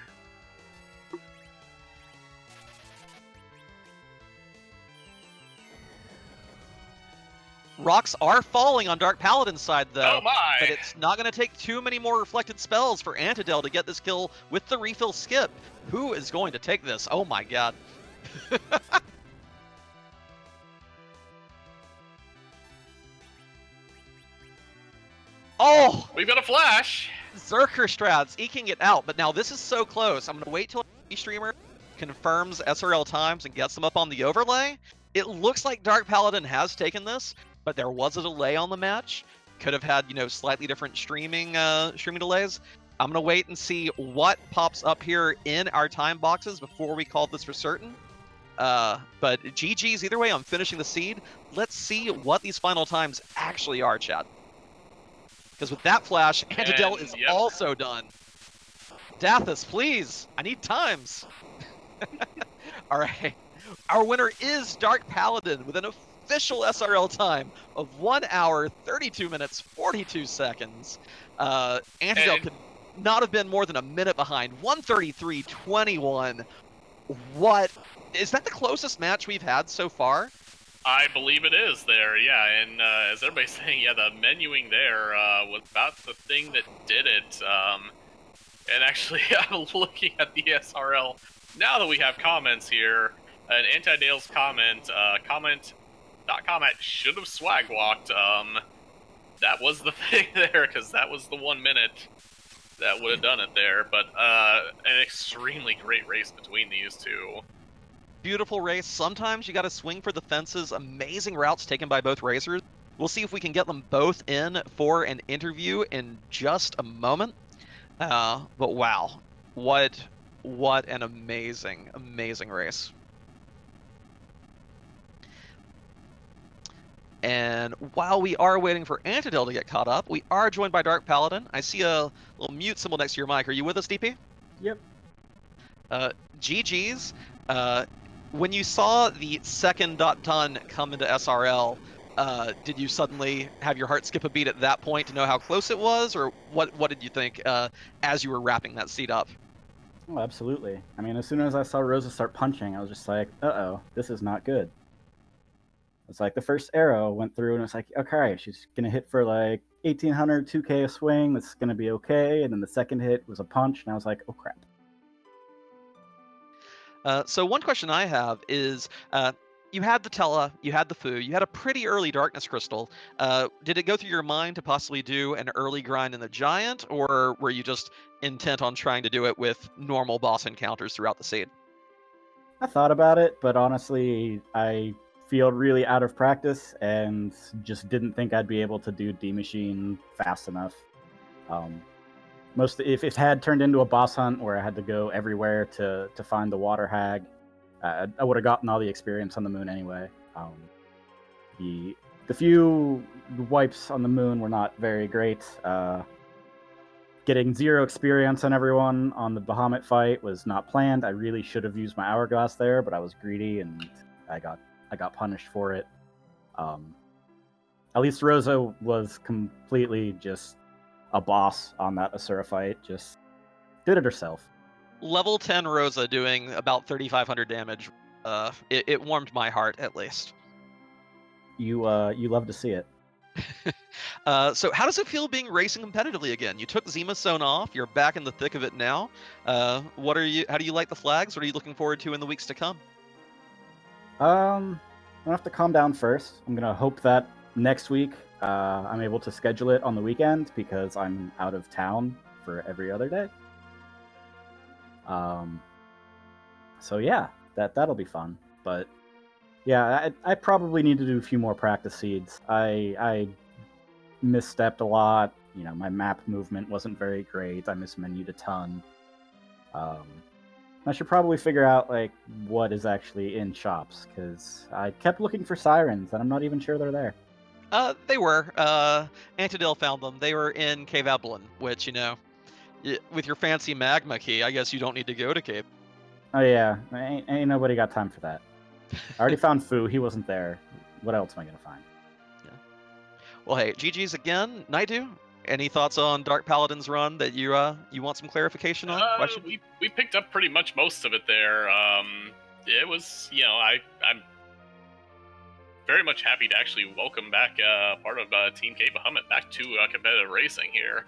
Rocks are falling on Dark Paladin's side, though. Oh my! But it's not going to take too many more reflected spells for Antidale to get this kill with the refill skip. Who is going to take this? Oh my god. Oh! We've got a flash! Zerker strats eking it out, but now this is so close. I'm going to wait till a streamer confirms SRL times and gets them up on the overlay. It looks like Dark Paladin has taken this, but there was a delay on the match. Could have had, slightly different streaming delays. I'm going to wait and see what pops up here in our time boxes before we call this for certain. But GG's either way on finishing the seed. Let's see what these final times actually are, chat. Because with that flash, Antidale is also done. Dathus, please. I need times. All right. Our winner is Dark Paladin with an official SRL time of 1 hour, 32 minutes, 42 seconds. Antidale could not have been more than a minute behind. 133.21. What? Is that the closest match we've had so far? I believe it is there, yeah. And as everybody's saying, yeah, the menuing there was about the thing that did it. And actually, I'm looking at the SRL now that we have comments here. An Antidale's comment, comment should have swag walked. That was the thing there, because that was the 1 minute that would have done it there. But an extremely great race between these two. Beautiful race. Sometimes you got to swing for the fences. Amazing routes taken by both racers. We'll see if we can get them both in for an interview in just a moment. But wow, what an amazing race. And while we are waiting for Antidale to get caught up, we are joined by Dark Paladin. I see a little mute symbol next to your mic. Are you with us, DP? Yep. GG's. When you saw the second .done come into SRL, did you suddenly have your heart skip a beat at that point to know how close it was, or what did you think as you were wrapping that seed up? Oh, absolutely. I mean, as soon as I saw Rosa start punching, I was just like, uh-oh, this is not good. It's like the first arrow went through, and it's like, okay, she's going to hit for like 1,800, 2K a swing. That's going to be okay. And then the second hit was a punch, and I was like, oh, crap. So one question I have is, you had the Tella, you had the Fu, you had a pretty early Darkness Crystal. Did it go through your mind to possibly do an early grind in the Giant, or were you just intent on trying to do it with normal boss encounters throughout the seed? I thought about it, but honestly, I feel really out of practice and just didn't think I'd be able to do D-Machine fast enough. If it had turned into a boss hunt where I had to go everywhere to find the water hag, I would have gotten all the experience on the moon anyway. The few wipes on the moon were not very great. Getting 0 experience on everyone on the Bahamut fight was not planned. I really should have used my hourglass there, but I was greedy and I got punished for it. At least Rosa was completely just a boss on that Asura fight. Just did it herself. Level 10 Rosa doing about 3,500 damage. It warmed my heart, at least. You love to see it. So how does it feel being racing competitively again? You took Zeromus off. You're back in the thick of it now. How do you like the flags? What are you looking forward to in the weeks to come? I'm gonna have to calm down first. I'm gonna hope that next week I'm able to schedule it on the weekend because I'm out of town for every other day. So yeah, that'll be fun. But yeah, I probably need to do a few more practice seeds. I misstepped a lot. You know, my map movement wasn't very great. I mismenued a ton. I should probably figure out like what is actually in shops because I kept looking for sirens and I'm not even sure they're there. They were. Antidale found them. They were in Cave Eblin, which, you know, with your fancy Magma Key, I guess you don't need to go to Cave. Oh yeah, ain't nobody got time for that. I already found Fu. He wasn't there. What else am I gonna find? Yeah. Well, hey, GG's again. Naidu, any thoughts on Dark Paladin's run that you want some clarification on? Question? We picked up pretty much most of it there. It was, you know, I'm very much happy to actually welcome back part of Team K Bahamut back to competitive racing here.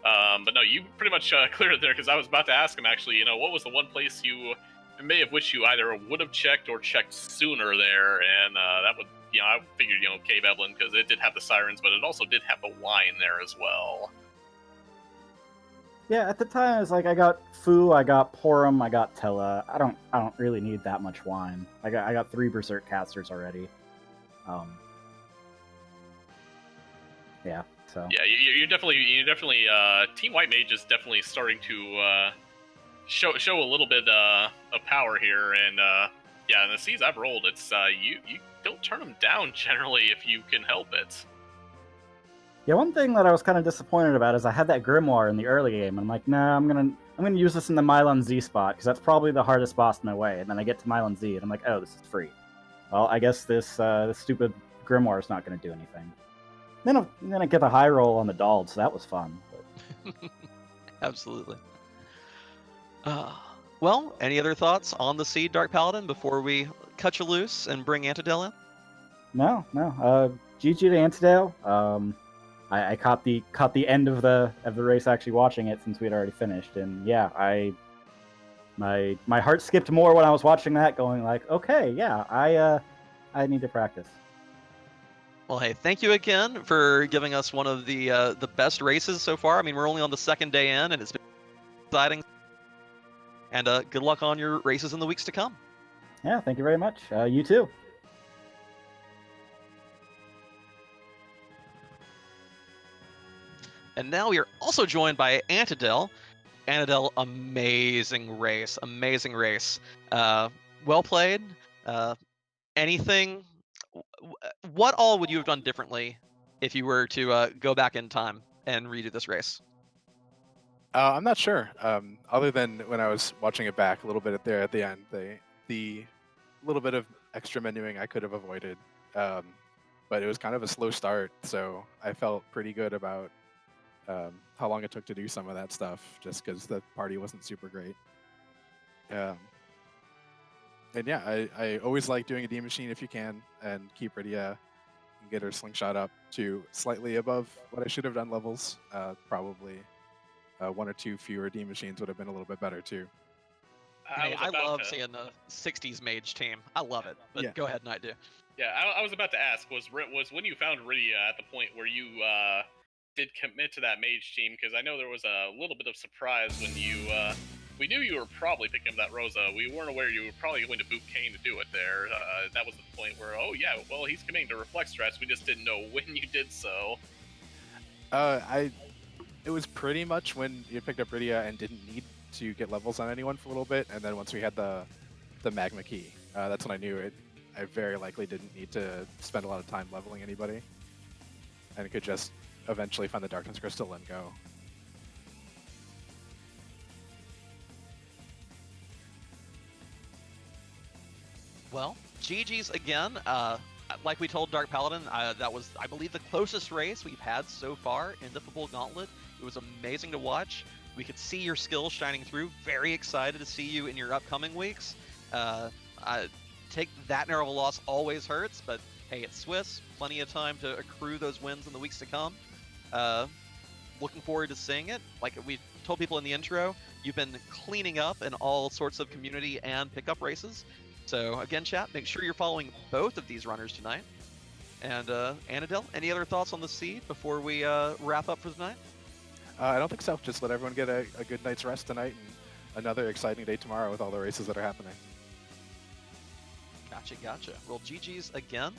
But no, you pretty much cleared it there because I was about to ask him actually, you know, what was the one place you may have wished you either would have checked or checked sooner there, and that would, you know, I figured, you know, Cave Eblin because it did have the sirens, but it also did have the wine there as well. Yeah, at the time, it's like I got Fu, I got Porum, I got Tella. I don't really need that much wine. I got 3 Berserk casters already. Yeah. So. Yeah, you're definitely Team White Mage is definitely starting to show a little bit of power here, and yeah, in the seas I've rolled, it's you don't turn them down generally if you can help it. Yeah, one thing that I was kind of disappointed about is I had that Grimoire in the early game, and I'm like, nah, I'm gonna use this in the Mylon Z spot because that's probably the hardest boss in my way. And then I get to Mylon Z, and I'm like, oh, this is free. Well, I guess this stupid Grimoire is not gonna do anything. Then I get the high roll on the Dald, so that was fun. But... Absolutely. Well, any other thoughts on the seed, Dark Paladin, before we cut you loose and bring Antidale in? No. GG to Antidale. I caught the end of the race actually watching it since we had already finished, and yeah, my heart skipped more when I was watching that, going like, okay, yeah, I need to practice. Well, hey, thank you again for giving us one of the best races so far. I mean, we're only on the second day in, and it's been exciting. And good luck on your races in the weeks to come. Yeah, thank you very much. You too. And now we are also joined by Antidale. Antidale, amazing race. Well played. Anything? What all would you have done differently if you were to go back in time and redo this race? I'm not sure. Other than when I was watching it back a little bit at the end, the little bit of extra menuing I could have avoided. But it was kind of a slow start, so I felt pretty good about how long it took to do some of that stuff, just because the party wasn't super great. And yeah, I always like doing a D machine if you can, and keep Rydia and get her slingshot up to slightly above what I should have done levels. Probably 1 or 2 fewer D machines would have been a little bit better too. I love seeing the 60s mage team. I love it. But yeah. Go ahead, Naidu. Yeah, I was about to ask, was when you found Rydia at the point where you did commit to that mage team? Because I know there was a little bit of surprise when you... we knew you were probably picking up that Rosa. We weren't aware you were probably going to boot Kane to do it there. That was the point where, oh yeah, well, he's committing to Reflect strats. We just didn't know when you did so. It was pretty much when you picked up Rydia and didn't need to get levels on anyone for a little bit, and then once we had the Magma Key, that's when I knew it. I very likely didn't need to spend a lot of time leveling anybody, and could just eventually find the Darkness Crystal and go. Well, GG's again. Like we told Dark Paladin, that was, I believe, the closest race we've had so far in the Fabul Gauntlet. It was amazing to watch. we could see your skills shining through. Very excited to see you in your upcoming weeks. Take that narrow of a loss always hurts, but hey, it's Swiss. Plenty of time to accrue those wins in the weeks to come. Looking forward to seeing it. Like we told people in the intro, you've been cleaning up in all sorts of community and pickup races. So again, chat, make sure you're following both of these runners tonight. And Antidale, any other thoughts on the seed before we wrap up for tonight? I don't think so. Just let everyone get a good night's rest tonight and another exciting day tomorrow with all the races that are happening. Gotcha. Well, GG's again.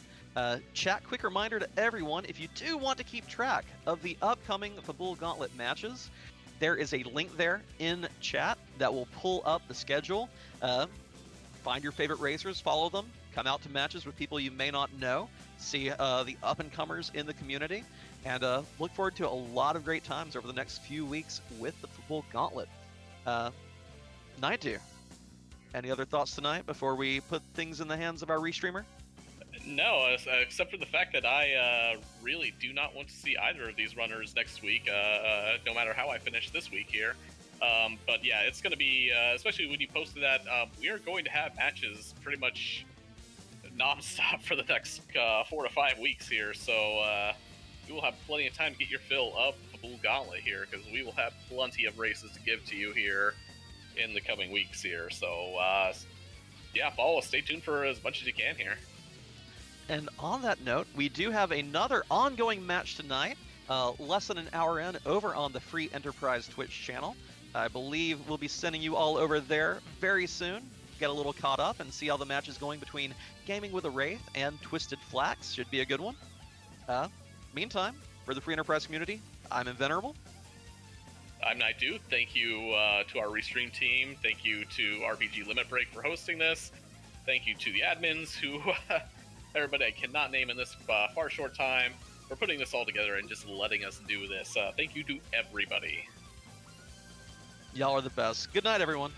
Chat, quick reminder to everyone, if you do want to keep track of the upcoming Fabul Gauntlet matches, there is a link there in chat that will pull up the schedule. Find your favorite racers, follow them, come out to matches with people you may not know, see the up-and-comers in the community, and look forward to a lot of great times over the next few weeks with the Fabul Gauntlet. Naidu, any other thoughts tonight before we put things in the hands of our restreamer? No, except for the fact that I really do not want to see either of these runners next week, no matter how I finish this week here. But yeah, it's going to be, especially when you posted that, we are going to have matches pretty much non-stop for the next 4 to 5 weeks here, so you will have plenty of time to get your fill of Fabul Gauntlet here, because we will have plenty of races to give to you here in the coming weeks here. So yeah, follow us, stay tuned for as much as you can here. And on that note, we do have another ongoing match tonight, less than an hour in, over on the Free Enterprise Twitch channel. I believe we'll be sending you all over there very soon. Get a little caught up and see how the match is going between Gaming with a Wraith and Twisted Flax. Should be a good one. Meantime, for the Free Enterprise community, I'm Invenerable. I'm Naidu. Thank you to our Restream team. Thank you to RPG Limit Break for hosting this. Thank you to the admins who, everybody I cannot name in this far short time, for putting this all together and just letting us do this. Thank you to everybody. Y'all are the best. Good night, everyone.